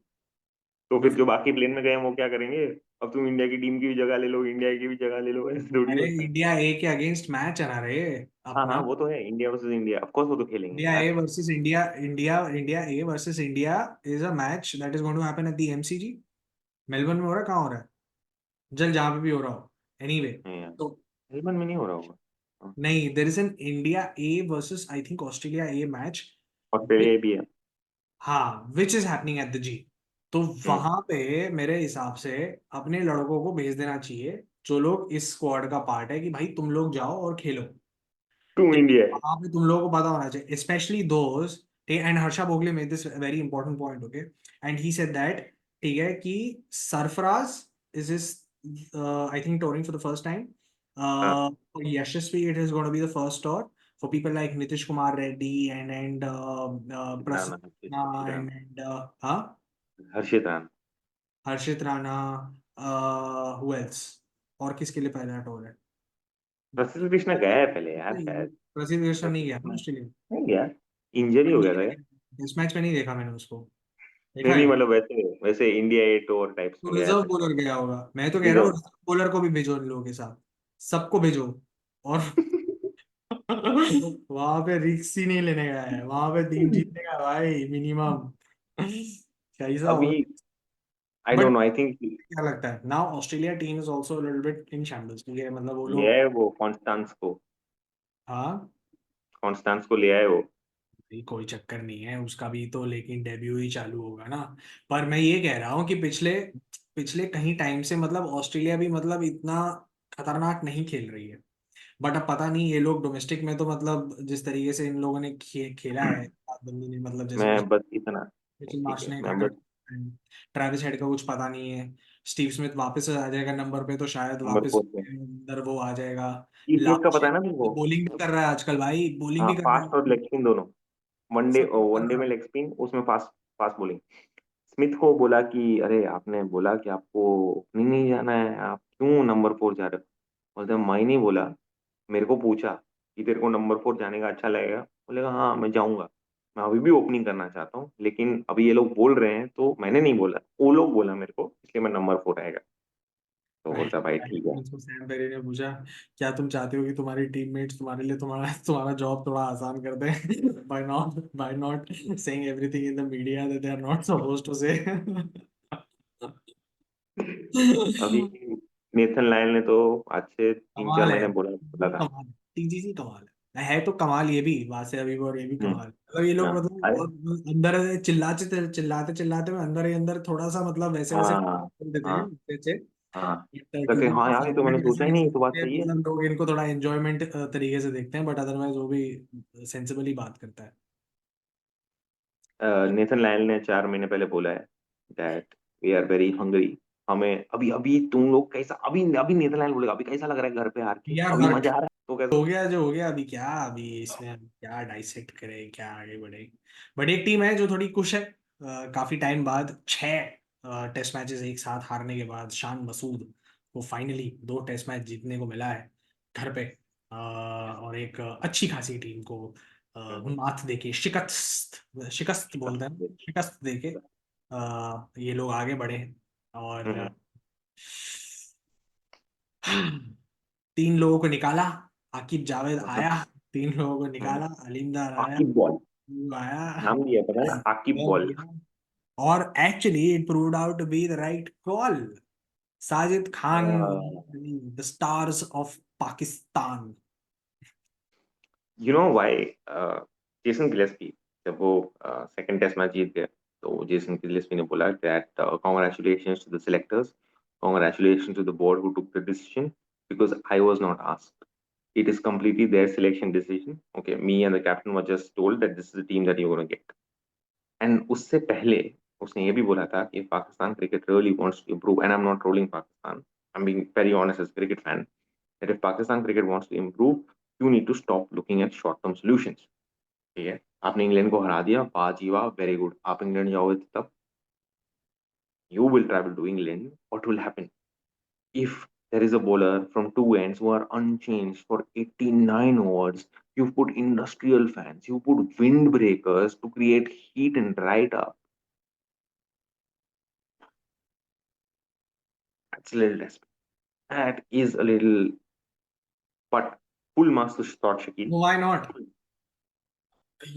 Speaker 2: तो फिर जो बाकी प्लेन में गए हैं वो क्या करेंगे? अब तुम इंडिया की टीम की भी जगह ले लो, इंडिया की भी जगह ले लो, ऐसे थोड़ी
Speaker 1: अरे
Speaker 2: होता है।
Speaker 1: इंडिया ए के अगेंस्ट मैच है ना रे
Speaker 2: हाँ हाँ
Speaker 1: अपना।
Speaker 2: वो तो है, India versus India of course वो तो खेलेंगे
Speaker 1: इंडिया ए
Speaker 2: यार।
Speaker 1: Versus India, India A versus India is a match that is going to happen at the MCG. Melbourne में हो रहा है, कहाँ हो रहा है? जल जहाँ पे भी हो रहा हो, एनीवे।
Speaker 2: नहीं यार,
Speaker 1: तो
Speaker 2: मेलबर्न में नहीं हो रहा होगा। हाँ,
Speaker 1: नहीं, there is an India A versus I think Australia A match.
Speaker 2: Australia भी है।
Speaker 1: हाँ, which is happening at the G. तो
Speaker 2: हम्म
Speaker 1: वहां पे मेरे हिसाब से अपने लड़कों को भेज देना चाहिए जो लोग इस स्क्वाड का पार्ट है, कि भाई तुम लोग जाओ और खेलो।
Speaker 2: टू
Speaker 1: ठीक है?
Speaker 2: इंडिया है।
Speaker 1: वहां पे तुम लोगों को पता होना चाहिए, specially those. And Harsha Bhogle made this very important point, okay? And he said that, ठीक है, कि Sarfaraz is I think touring for the first time.
Speaker 2: हाँ
Speaker 1: For Yashasvi, it is going to be the first tour for people like Nitish Kumar Reddy and
Speaker 2: Rana,
Speaker 1: Prasanna
Speaker 2: Harshit Rana,
Speaker 1: and huh?
Speaker 2: Harshit Rana.
Speaker 1: Harshit Rana, who else? और किसके लिए पहला tour है?
Speaker 2: प्रसिद्ध कृष्णा गया है पहले यार शायद।
Speaker 1: प्रसिद्ध कृष्ण नहीं
Speaker 2: प्रसिद्ध
Speaker 1: गया ना
Speaker 2: कृष्णा
Speaker 1: ऑस्ट्रेलिया?
Speaker 2: नहीं गया, इंजरी हो गया था यार।
Speaker 1: टेस्ट मैच में नहीं देखा मैंने उसको।
Speaker 2: नहीं
Speaker 1: देखा
Speaker 2: नहीं
Speaker 1: है?
Speaker 2: मतलब वैसे वैसे इंडिया ए टूर टाइप्स
Speaker 1: तो
Speaker 2: में गया
Speaker 1: रिजर्व
Speaker 2: था
Speaker 1: बॉलर
Speaker 2: शायद।
Speaker 1: गया होगा, मैं तो कह रहा हूँ
Speaker 2: रिजर्व।
Speaker 1: रिजर्व बॉलर को भी भेजो इन लोगों के साथ, सबको भेजो। और वहां पे रिक्स ही नहीं लेने गया है, वहां पे टीम जीतने का भाई मिनिमम। कैसा
Speaker 2: अभी
Speaker 1: हो?
Speaker 2: I
Speaker 1: but
Speaker 2: don't know, I think
Speaker 1: क्या लगता है now Australia team is also little bit in shambles, ठीक है? मतलब वो
Speaker 2: ले
Speaker 1: लोग,
Speaker 2: आए वो कॉन्स्टांस को।
Speaker 1: हाँ,
Speaker 2: कॉन्स्टांस को ले आए वो।
Speaker 1: भाई कोई चक्कर नहीं है उसका भी तो, लेकिन डेब्यू ही चालू होगा ना। पर मैं ये कह रहा हूँ कि पिछले पिछले कहीं टाइम से मतलब ऑस्ट्रेलिया भी मतलब इतना खतरनाक नहीं खेल रही है। बट अब पता नहीं ये लोग डोमेस्टिक में तो मतलब जिस तरीके से इन लोगों ने खेला है, बंदी ने मतलब जैसे
Speaker 2: मैं
Speaker 1: जैसे
Speaker 2: बस इतना,
Speaker 1: मिचेल
Speaker 2: ठीक
Speaker 1: मार्श
Speaker 2: है
Speaker 1: ने
Speaker 2: मैं
Speaker 1: काटा।
Speaker 2: बस
Speaker 1: ट्रेविस हेड का कुछ पता नहीं है। स्टीव स्मिथ वापस आ जाएगा नंबर पे तो शायद
Speaker 2: नंबर
Speaker 1: वापस
Speaker 2: 4 पे।
Speaker 1: अंदर वो आ जाएगा।
Speaker 2: टीसीएस का
Speaker 1: लास्ट
Speaker 2: पता है ना तुमको?
Speaker 1: बॉलिंग भी कर रहा है आजकल भाई, बॉलिंग
Speaker 2: हाँ
Speaker 1: भी कर रहा
Speaker 2: फास्ट और
Speaker 1: है।
Speaker 2: लेग स्पिन दोनों। वनडे
Speaker 1: सब कुछ कर
Speaker 2: वनडे
Speaker 1: रहा
Speaker 2: में
Speaker 1: है।
Speaker 2: लेग स्पिन, उसमें फास्ट फास्ट बॉलिंग। स्मिथ को बोला कि अरे आपने बोला कि आपको ओपनिंग नहीं जाना है, आप क्यों नंबर 4 जा रहे हो? बोलते मैं नहीं बोला, मेरे को पूछा कि तेरे को नंबर 4 जाने का अच्छा लगेगा, बोलेगा हाँ मैं जाऊंगा। मैं अभी भी ओपनिंग करना चाहता हूँ लेकिन अभी ये लोग बोल रहे हैं तो मैंने नहीं बोला, वो लोग बोला मेरे को, इसलिए मैं नंबर 4 आएगा। तो
Speaker 1: भाई
Speaker 2: बोलता भाई ठीक है।
Speaker 1: मुझको सैम पेरी ने पूछा, क्या तुम चाहते हो कि तुम्हारी टीममेट्स तुम्हारे लिए तुम्हारा तुम्हारा जॉब थोड़ा आसान कर दें? By not saying everything in the media that they are not supposed to say.
Speaker 2: अभी नेथन लायल ने तो आज से तीन चार
Speaker 1: कमाल है,
Speaker 2: महीने बोला बोला था।
Speaker 1: कमाल, टीजीसी कमाल है तो कमाल ये भी वासे अभी और ये भी
Speaker 2: हम्म,
Speaker 1: कमाल, मतलब ये लोग
Speaker 2: हाँ
Speaker 1: मतलब
Speaker 2: अरे
Speaker 1: और अंदर से चिल्लाते चिल्लाते चिल्लाते में अंदर ही अंदर थोड़ा सा मतलब वैसे वैसे
Speaker 2: हाँ
Speaker 1: बोल देते
Speaker 2: हाँ
Speaker 1: हैं अच्छे अच्छे।
Speaker 2: हाँ कहते
Speaker 1: क्योंकि
Speaker 2: हाँ
Speaker 1: उनकी
Speaker 2: यार ये तो मैंने
Speaker 1: फॉर्मेट
Speaker 2: सोचा
Speaker 1: वैसे
Speaker 2: ही नहीं, ये
Speaker 1: वैसे
Speaker 2: तो बात
Speaker 1: होती है,
Speaker 2: सही है।
Speaker 1: मतलब लोग इनको थोड़ा एंजॉयमेंट तरीके से देखते हैं, बट अदरवाइज वो भी सेंसिबली बात करता है।
Speaker 2: नेथन लायल ने 4 महीने पहले बोला है that we are very hungry. हमें अभी अभी तुम लोग कैसा, अभी अभी नीदरलैंड बोलेगा अभी कैसा लग रहा है घर पे हार के,
Speaker 1: यार
Speaker 2: अभी
Speaker 1: हर्ट
Speaker 2: मजा आ रहा है तो कैसा।
Speaker 1: हो गया जो हो गया, अभी क्या, अभी इसमें हम क्या डाइसेक्ट करें, क्या आगे बढ़े। बट एक टीम है जो थोड़ी खुश है, काफी टाइम बाद 6 टेस्ट मैचेस एक साथ हारने के बाद शान मसूद को फाइनली 2 टेस्ट मैच जीतने को मिला है घर पे। और एक अच्छी खासी टीम को
Speaker 2: हम्म,
Speaker 1: मात देके, शिकस्त शिकस्त बोलते हैं, शिकस्त देके ये लोग आगे बढ़े हैं। और
Speaker 2: हम्म,
Speaker 1: 3 लोगों को निकाला, आकिब जावेद
Speaker 2: मतलब
Speaker 1: आया, 3 लोगों को
Speaker 2: हम्म,
Speaker 1: निकाला, अलीमदार आया,
Speaker 2: आकिब बॉल
Speaker 1: वो आया,
Speaker 2: नाम दिया, पता है, आकिब
Speaker 1: वो
Speaker 2: बॉल।
Speaker 1: गया। और actually it proved out to be the right call. Sajid Khan, the stars of Pakistan.
Speaker 2: You know why, Jason Gillespie जब वो सेकंड टेस्ट मैच जीत गए, तो जेसन गिलेस्पी ने बोला that congratulations to the selectors, congratulations to the board who took the decision, because I was not asked, it is completely their selection decision. Okay, me and the captain were just told that this is the team that you're going to get. And उससे पहले उसने ये भी बोला था कि Pakistan cricket really wants to improve, and I'm not trolling Pakistan, I'm being very honest as a cricket fan, that if Pakistan cricket wants to improve, you need to stop looking at short term solutions. ठीक है, आपने England को हरा दिया, वाह जी वाह, very good, आप England जाओगे तब, you will travel to England, what will happen if there is a bowler from two ends who are unchanged for 89 overs? You put industrial fans, you put windbreakers to create heat and dry it up. That's a little desperate. That is a little, but full marks to Shot Shakil.
Speaker 1: Why not,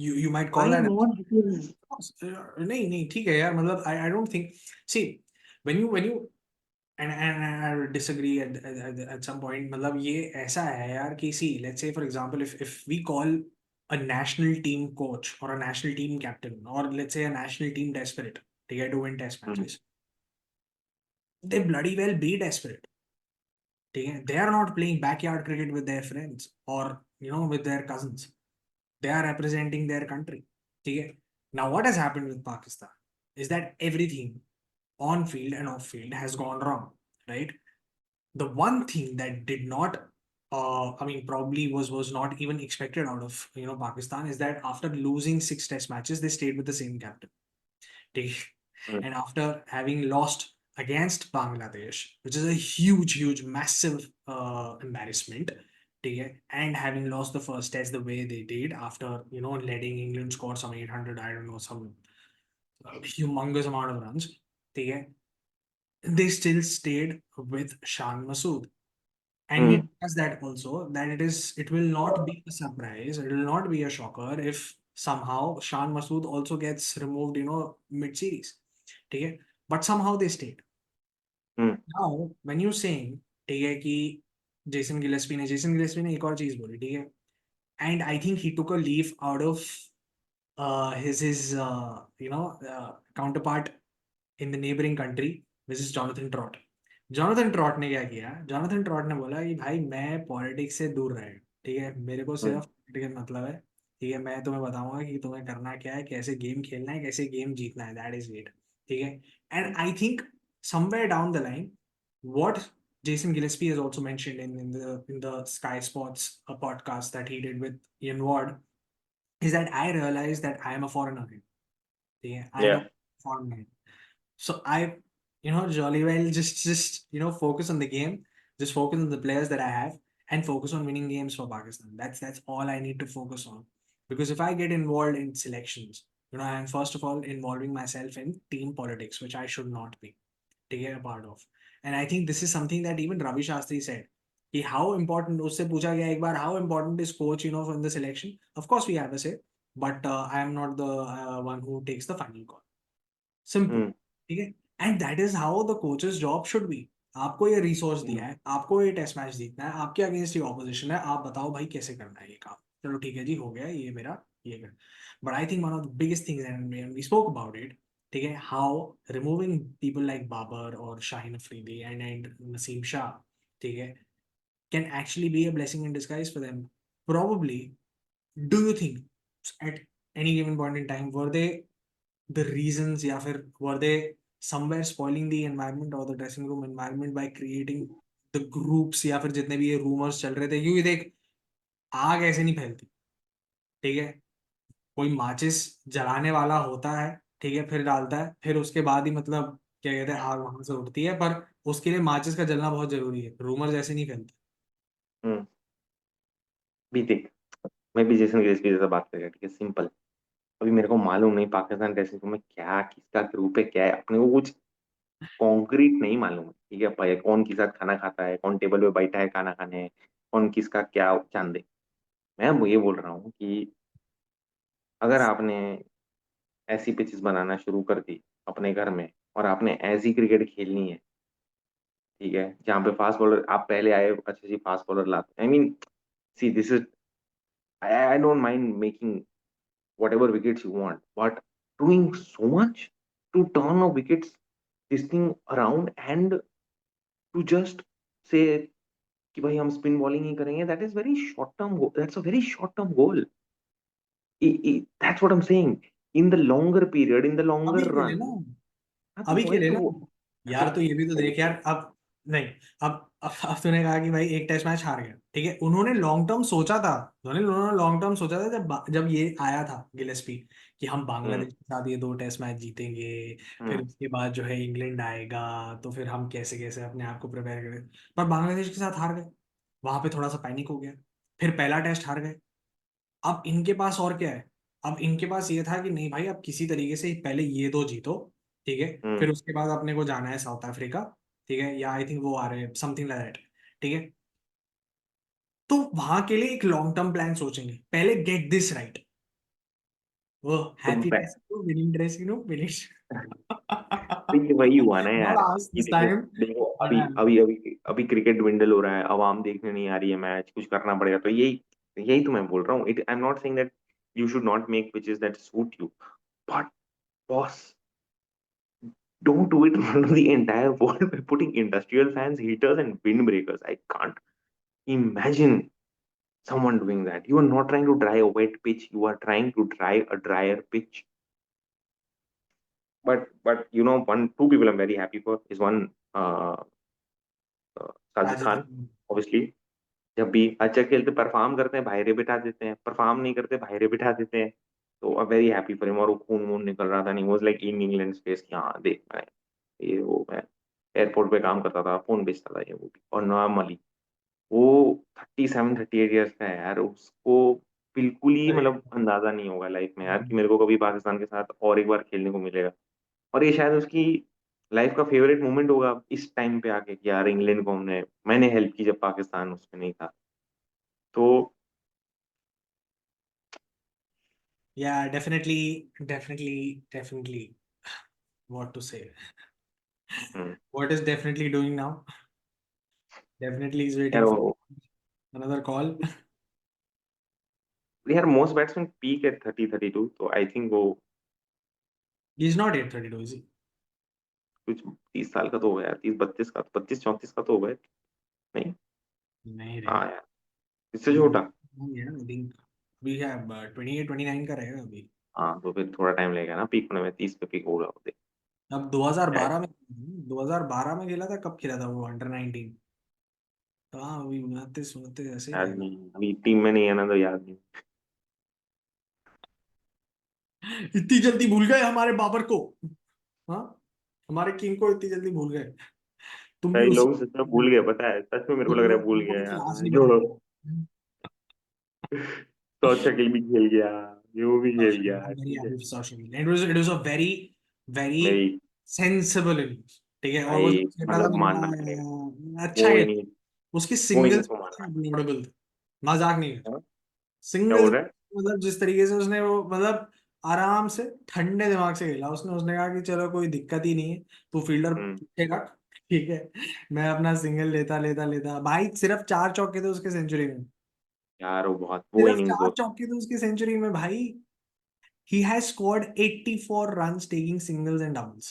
Speaker 1: you might
Speaker 2: Why
Speaker 1: call that.
Speaker 2: not? Because
Speaker 1: नहीं नहीं ठीक है यार, मतलब I don't think, see when you and I would disagree at some point, मतलब ये ऐसा है यार कि see, let's say for example, if we call a national team coach or a national team captain, or let's say a national team desperate, ठीक है, to win test matches, they bloody well be desperate, ठीक है, they are not playing backyard cricket with their friends or with their cousins, they are representing their country, ठीक है। Now what has happened with Pakistan is that everything on field and off field has gone wrong, right? The one thing that did not, I mean, probably was not even expected out of Pakistan, is that after losing 6 test matches, they stayed with the same captain.
Speaker 2: mm,
Speaker 1: And after having lost against Bangladesh, which is a huge, huge, massive embarrassment, and having lost the first test the way they did, after letting England score some 800, I don't know, some humongous amount of runs, they still stayed with Shan Masood. And he
Speaker 2: mm,
Speaker 1: does that also, that it will not be a surprise, it will not be a shocker if somehow Shan Masood also gets removed, mid-series. Okay? But somehow they stayed.
Speaker 2: mm,
Speaker 1: Now, when you're saying, ठीक है कि Jason Gillespie ने एक और चीज बोली, ठीक है, and I think he took a leaf out of his counterpart in the neighboring country, which is Jonathan Trott. Jonathan Trott ने क्या किया? Jonathan Trott ने बोला कि भाई मैं पॉलिटिक्स से दूर रहे, ठीक है, मेरे को
Speaker 2: mm,
Speaker 1: सिर्फ क्रिकेट मतलब है, ठीक है, मैं तुम्हें बताऊंगा कि तुम्हें करना क्या है, कैसे गेम खेलना है, कैसे गेम जीतना है, दैट इज इट, ठीक है। And I think somewhere down the line, what Jason Gillespie has also mentioned in the Sky Sports podcast that he did with Ian Ward, is that I realized that I am a foreigner here. Yeah, I am a
Speaker 2: yeah.
Speaker 1: foreigner. So I, jolly well just focus on the game, just focus on the players that I have, and focus on winning games for Pakistan. That's all I need to focus on. Because if I get involved in selections, I am first of all involving myself in team politics, which I should not be taking a part of. And I think this is something that even Ravi Shastri said. How important, उससे पूछा गया एक बार, how important is coach, from the selection? Of course we have a say, but I am not the one who takes the final call. Simple,
Speaker 2: Mm,
Speaker 1: ठीक है। And that is how the coaches job should be. आपको ये resource
Speaker 2: mm,
Speaker 1: दिया है, आपको ये test match जीतना है, आपके अगेंस्ट ये ऑपोजिशन है, आप बताओ भाई कैसे करना है ये काम। चलो ठीक है जी, हो गया ये मेरा, ये कर। But I think one of the biggest things, and we spoke about it, ठीक है, how removing people like Babar और शाहीन अफरीदी एंड नसीम शाह, ठीक है, can actually be a blessing in disguise for them, probably. Do you think at any given point in time were they the reasons, या फिर were they somewhere spoiling the environment or the dressing room environment by creating the groups, या फिर जितने भी ये rumours चल रहे थे, क्योंकि देख, आग ऐसे नहीं फैलती, ठीक है? कोई माचिस जलाने वाला होता है, ठीक है, फिर डालता है, फिर उसके बाद ही मतलब क्या कहते हैं, आग वहां से उठती है, पर उसके लिए माचिस का जलना बहुत जरूरी है, रूमर्स ऐसे नहीं फैलते।
Speaker 2: हम्म। भी देख, मैं भी जेसन ग्रेस की जैसा बात करेगा, ठीक है, सिंपल। अभी मेरे को मालूम नहीं पाकिस्तान ड्रेसिंग रूम में क्या किसका ग्रुप है, क्या है, अपने को कुछ कॉन्क्रीट नहीं मालूम है, ठीक है भाई, कौन किस साथ खाना खाता है, कौन टेबल पे बैठा है खाना खाने, कौन किसका क्या चांदे। मैं ये बोल रहा हूँ कि अगर आपने ऐसी पिचेस बनाना शुरू कर दी अपने घर में, और आपने ऐसी क्रिकेट खेलनी है, ठीक है, जहाँ पे फास्ट बॉलर, आप पहले आए अच्छे से fast bowler latte, I mean, see this is, I don't mind making whatever wickets you want, but doing so much to turn a wickets this thing around and to just say कि भाई हम spin bowling ही करेंगे, that is very short term, that's a very short term goal. That's what I am saying, in the longer period, in the
Speaker 1: अभी
Speaker 2: longer
Speaker 1: के लिए
Speaker 2: run.
Speaker 1: ना,
Speaker 2: हाँ तो
Speaker 1: अभी के
Speaker 2: वही
Speaker 1: लिए
Speaker 2: तो
Speaker 1: ना,
Speaker 2: वो,
Speaker 1: यार तो ये भी तो देख यार, अब नहीं, अब तूने कहा कि भाई एक टेस्ट मैच हार गया, ठीक है, उन्होंने लॉन्ग टर्म सोचा था, उन्होंने लॉन्ग टर्म सोचा था, जब ये आया था गिलेस्पी, कि हम
Speaker 2: हम्म,
Speaker 1: बांग्लादेश के साथ ये 2 टेस्ट मैच जीतेंगे, फिर
Speaker 2: हम्म,
Speaker 1: उसके बाद जो है इंग्लैंड आएगा, तो फिर हम कैसे कैसे अपने आप को प्रिपेयर करें, पर बांग्लादेश के साथ हार गए, वहां पे थोड़ा सा पैनिक हो गया, फिर पहला टेस्ट हार गए। अब इनके पास और क्या है? अब इनके पास ये था कि नहीं भाई, अब किसी तरीके से पहले ये 2 जीतो, ठीक है,
Speaker 2: हम्म।
Speaker 1: फिर उसके बाद अपने को जाना है साउथ अफ्रीका, ठीक है, या आई थिंक वो आ रहे हैं, समथिंग लाइक दैट, ठीक है। तो वहां के लिए एक लॉन्ग टर्म प्लान सोचेंगे, पहले गेट दिस राइट, वो
Speaker 2: तो
Speaker 1: happiness to winning dress, finish.
Speaker 2: तो ये वही हुआ ना
Speaker 1: नॉट
Speaker 2: यार,
Speaker 1: आस्क
Speaker 2: ये
Speaker 1: दिस
Speaker 2: देखो,
Speaker 1: टाइम,
Speaker 2: देखो
Speaker 1: बट
Speaker 2: अभी अभी अभी अभी क्रिकेट dwindle हो रहा है, आवाम देखने नहीं आ रही है मैच, कुछ करना पड़ेगा, तो यही, यही तो मैं बोल रहा हूँ, it, I am not saying that you should not make pitches that suit you, but boss, don't do it in front of the entire world by putting industrial fans, heaters, and windbreakers. I can't imagine someone doing that. You are not trying to dry a wet pitch, you are trying to dry a drier pitch. But you know, one two people I'm very happy for is one, uh, Sajid Khan,
Speaker 1: Rajasthan.
Speaker 2: Obviously. जब भी अच्छा खेलते perform करते हैं भाईरे बिठा देते हैं, perform नहीं करते भाईरे बिठा देते हैं, तो I very happy for him. और वो खून वून निकल रहा था, नहीं was like in England space की, हाँ देख मैं, ये वो मैं एयरपोर्ट पे काम करता था, फोन बेचता था, ये वो भी। और नवाब मलिक, वो 37 38 ईयर्स का है यार, उसको बिल्कुल ही
Speaker 1: अरे
Speaker 2: मतलब अंदाजा नहीं होगा लाइफ में यार कि मेरे को कभी पाकिस्तान के साथ और एक बार खेलने को मिलेगा। और ये शायद उसकी लाइफ का फेवरेट मोमेंट होगा इस टाइम पे आके कि यार इंग्लैंड को मैंने हेल्प की जब पाकिस्तान उसमें नहीं था। तो
Speaker 1: या definitely, definitely, definitely, what to say,
Speaker 2: hmm,
Speaker 1: what is definitely doing now, definitely is
Speaker 2: यार
Speaker 1: वेटिंग फॉर
Speaker 2: वो,
Speaker 1: another call.
Speaker 2: यार मोस्ट बैट्समैन पीक है 30 32, तो आई थिंक वो
Speaker 1: He's not 832, is he?
Speaker 2: कुछ 30 साल का तो हो गया, 30 32 का, 32 34 का तो हो गया। नहीं,
Speaker 1: नहीं रे,
Speaker 2: हाँ यार, इससे
Speaker 1: अभी
Speaker 2: छोटा।
Speaker 1: नहीं है, आई थिंक अभी है 28 29 का रहेगा अभी।
Speaker 2: हाँ तो फिर थोड़ा टाइम लगेगा ना पीक होने में, 30 पे पीक होगा वो,
Speaker 1: अब
Speaker 2: देख।
Speaker 1: 2012 में, 2012 में खेला था, कब खेला था वो अंडर 19, तो हाँ अभी 29 29 ऐसे ही
Speaker 2: याद
Speaker 1: रहेगा।
Speaker 2: नहीं, अभी टीम में नहीं है ना तो याद नहीं।
Speaker 1: इतनी जल्दी भूल गए हमारे बाबर को, हाँ, हमारे किंग को इतनी जल्दी भूल गए, तुम भी
Speaker 2: कई
Speaker 1: उसी,
Speaker 2: लोग सच में भूल गए, पता है, सच में मेरे को लग रहा है भूल
Speaker 1: तुमको
Speaker 2: गए
Speaker 1: भी क्लास
Speaker 2: यार,
Speaker 1: नहीं
Speaker 2: जोड़ो।
Speaker 1: पता।
Speaker 2: तो शकील भी खेल गया, ये वो भी खेल गया,
Speaker 1: I'm very
Speaker 2: ठीक है।
Speaker 1: happy for social media. It was a very very
Speaker 2: मेरी
Speaker 1: sensible innings, ठीक है, और वो
Speaker 2: भाई
Speaker 1: जो खेल रहा था
Speaker 2: मतलब
Speaker 1: तो
Speaker 2: मानना पड़ेगा,
Speaker 1: बड़ा अच्छा
Speaker 2: वो
Speaker 1: खेल,
Speaker 2: इनिंग,
Speaker 1: उसके
Speaker 2: वो
Speaker 1: सिंगल्स
Speaker 2: इनिंग्स को मानना
Speaker 1: अपलोडेबल थे, मजाक नहीं कर,
Speaker 2: है। हाँ? क्या
Speaker 1: सिंगल्स,
Speaker 2: बोल रहा है?
Speaker 1: मतलब जिस तरीके से उसने वो मतलब आराम से ठंडे दिमाग से खेला, उसने उसने कहा कि चलो कोई दिक्कत ही नहीं है, तू फील्डर
Speaker 2: हम्म।
Speaker 1: पीछे रख, ठीक है, मैं अपना सिंगल लेता लेता लेता, भाई सिर्फ 4 चौके थे उसके सेंचुरी में,
Speaker 2: यार वो बहुत वो
Speaker 1: सिर्फ
Speaker 2: इनिंग्स
Speaker 1: चार
Speaker 2: बहुत।
Speaker 1: चौके थे उसकी सेंचुरी में भाई। He has scored 84 runs taking singles and doubles.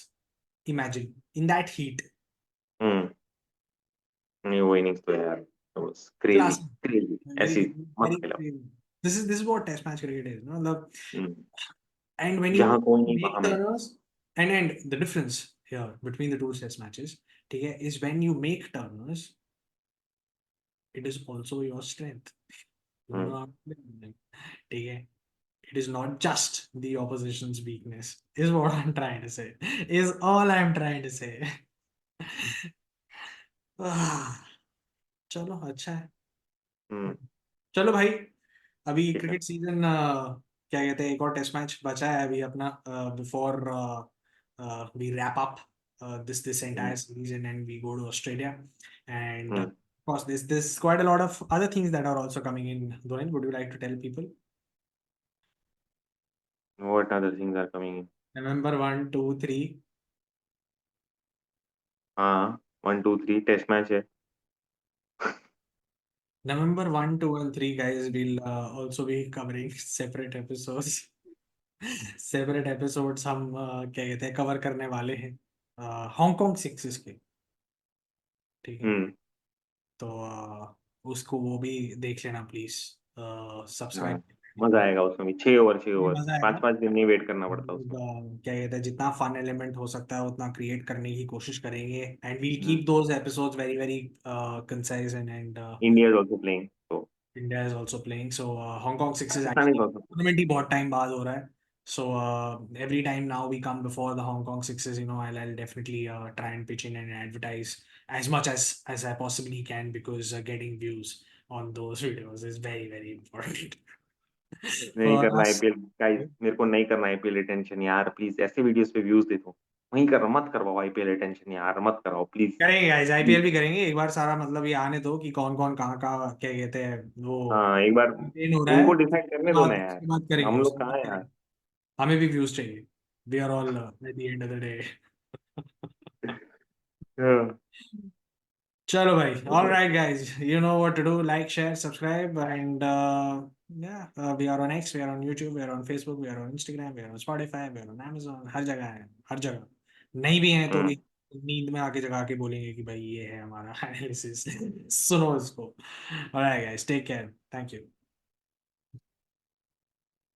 Speaker 1: Imagine in that heat.
Speaker 2: हम्म। नहीं वो इनिंग्स तो यार, क्रेजी,
Speaker 1: Class.
Speaker 2: क्रेजी,
Speaker 1: Very,
Speaker 2: ऐसी मत
Speaker 1: very
Speaker 2: Khelo.
Speaker 1: crazy. This is what Test match cricket is. No?
Speaker 2: Hmm.
Speaker 1: And when
Speaker 2: जहाँ
Speaker 1: you
Speaker 2: कोई नहीं
Speaker 1: make
Speaker 2: वहां मैं।
Speaker 1: the runs, and the difference. here between the two test matches, ठीक है, is when you make turners, it is also your strength. You know
Speaker 2: hmm
Speaker 1: how to play them, ठीक है. It is not just the opposition's weakness, is what I'm trying to say. Is all I'm trying to say. आह, चलो अच्छा है.
Speaker 2: हम्म
Speaker 1: चलो भाई, अभी
Speaker 2: ठीक है
Speaker 1: क्रिकेट सीजन क्या कहते हैं, एक और टेस्ट मैच बचा है अभी अपना, before we wrap up this
Speaker 2: hmm
Speaker 1: entire series and we go to Australia, and
Speaker 2: hmm
Speaker 1: of course there's quite a lot of other things that are also coming in. Dhwanil, would you like to tell people?
Speaker 2: what other things are coming in?
Speaker 1: November 1, 2, 3.
Speaker 2: हाँ 1 2 3 test match है.
Speaker 1: November 1, 2 and 3, guys, we'll also be covering separate episodes. Separate episodes हम क्या कहते हैं cover करने वाले हैं Hong Kong sixes के, ठीक है.
Speaker 2: हम्म.
Speaker 1: तो उसको वो भी देख लेना प्लीज,
Speaker 2: हाँ
Speaker 1: सब्सक्राइब.
Speaker 2: मजा आएगा उसमें भी. 6 ओवर 6 ओवर
Speaker 1: मजा आएगा.
Speaker 2: 5 5 दिन नहीं वेट करना पड़ता उसमें.
Speaker 1: क्या कहते हैं, जितना फन एलिमेंट हो सकता है उतना क्रिएट करने की कोशिश करेंगे, and we'll
Speaker 2: hmm.
Speaker 1: Keep those episodes very very concise and
Speaker 2: India is also playing तो.
Speaker 1: India is also playing. So Hong Kong six is
Speaker 2: Pakistan is
Speaker 1: actually
Speaker 2: also.
Speaker 1: Tournament ही बहुत टाइम बाद हो रहा है. So every time now we come before the Hong Kong Sixes, I'll definitely try and pitch in and advertise as much as I possibly can, because getting views on those videos is very very important
Speaker 2: नहीं
Speaker 1: for
Speaker 2: करना
Speaker 1: us.
Speaker 2: IPL guys. मेरे को नहीं करना IPL attention यार. Please ऐसे videos पे views दे दो. वहीं करो. मत करवाओ आईपीएल अटेंशन यार. मत कराओ प्लीज.
Speaker 1: करेंगे गाइस,
Speaker 2: प्लीज.
Speaker 1: आईपीएल भी करेंगे एक बार सारा, मतलब ये आने दो कि कौन कौन कहाँ का क्या कहते हैं वो
Speaker 2: हाँ एक बार
Speaker 1: campaign हो रहा है,
Speaker 2: उनको डिसाइड करने दो ना यार.
Speaker 1: उसके बाद करेंगे,
Speaker 2: हम लोग
Speaker 1: उसके
Speaker 2: कहाँ
Speaker 1: बाद
Speaker 2: है यार.
Speaker 1: करेंगे. हमें भी व्यूज चाहिए. We are all at the end of the day.
Speaker 2: हाँ,
Speaker 1: चलो भाई,
Speaker 2: वो
Speaker 1: all
Speaker 2: तो.
Speaker 1: right guys, you know what to do. Like, share, subscribe, and yeah, we are on X, we are on YouTube, we are on Facebook, we are on Instagram, we are on Spotify, we are on Amazon. हर जगह है, हर जगह. नहीं भी है तो
Speaker 2: हम्म.
Speaker 1: भी नींद में आके जगा के बोलेंगे कि भाई ये है हमारा एनालिसिस. सुनो इसको. All right guys, take care. Thank you.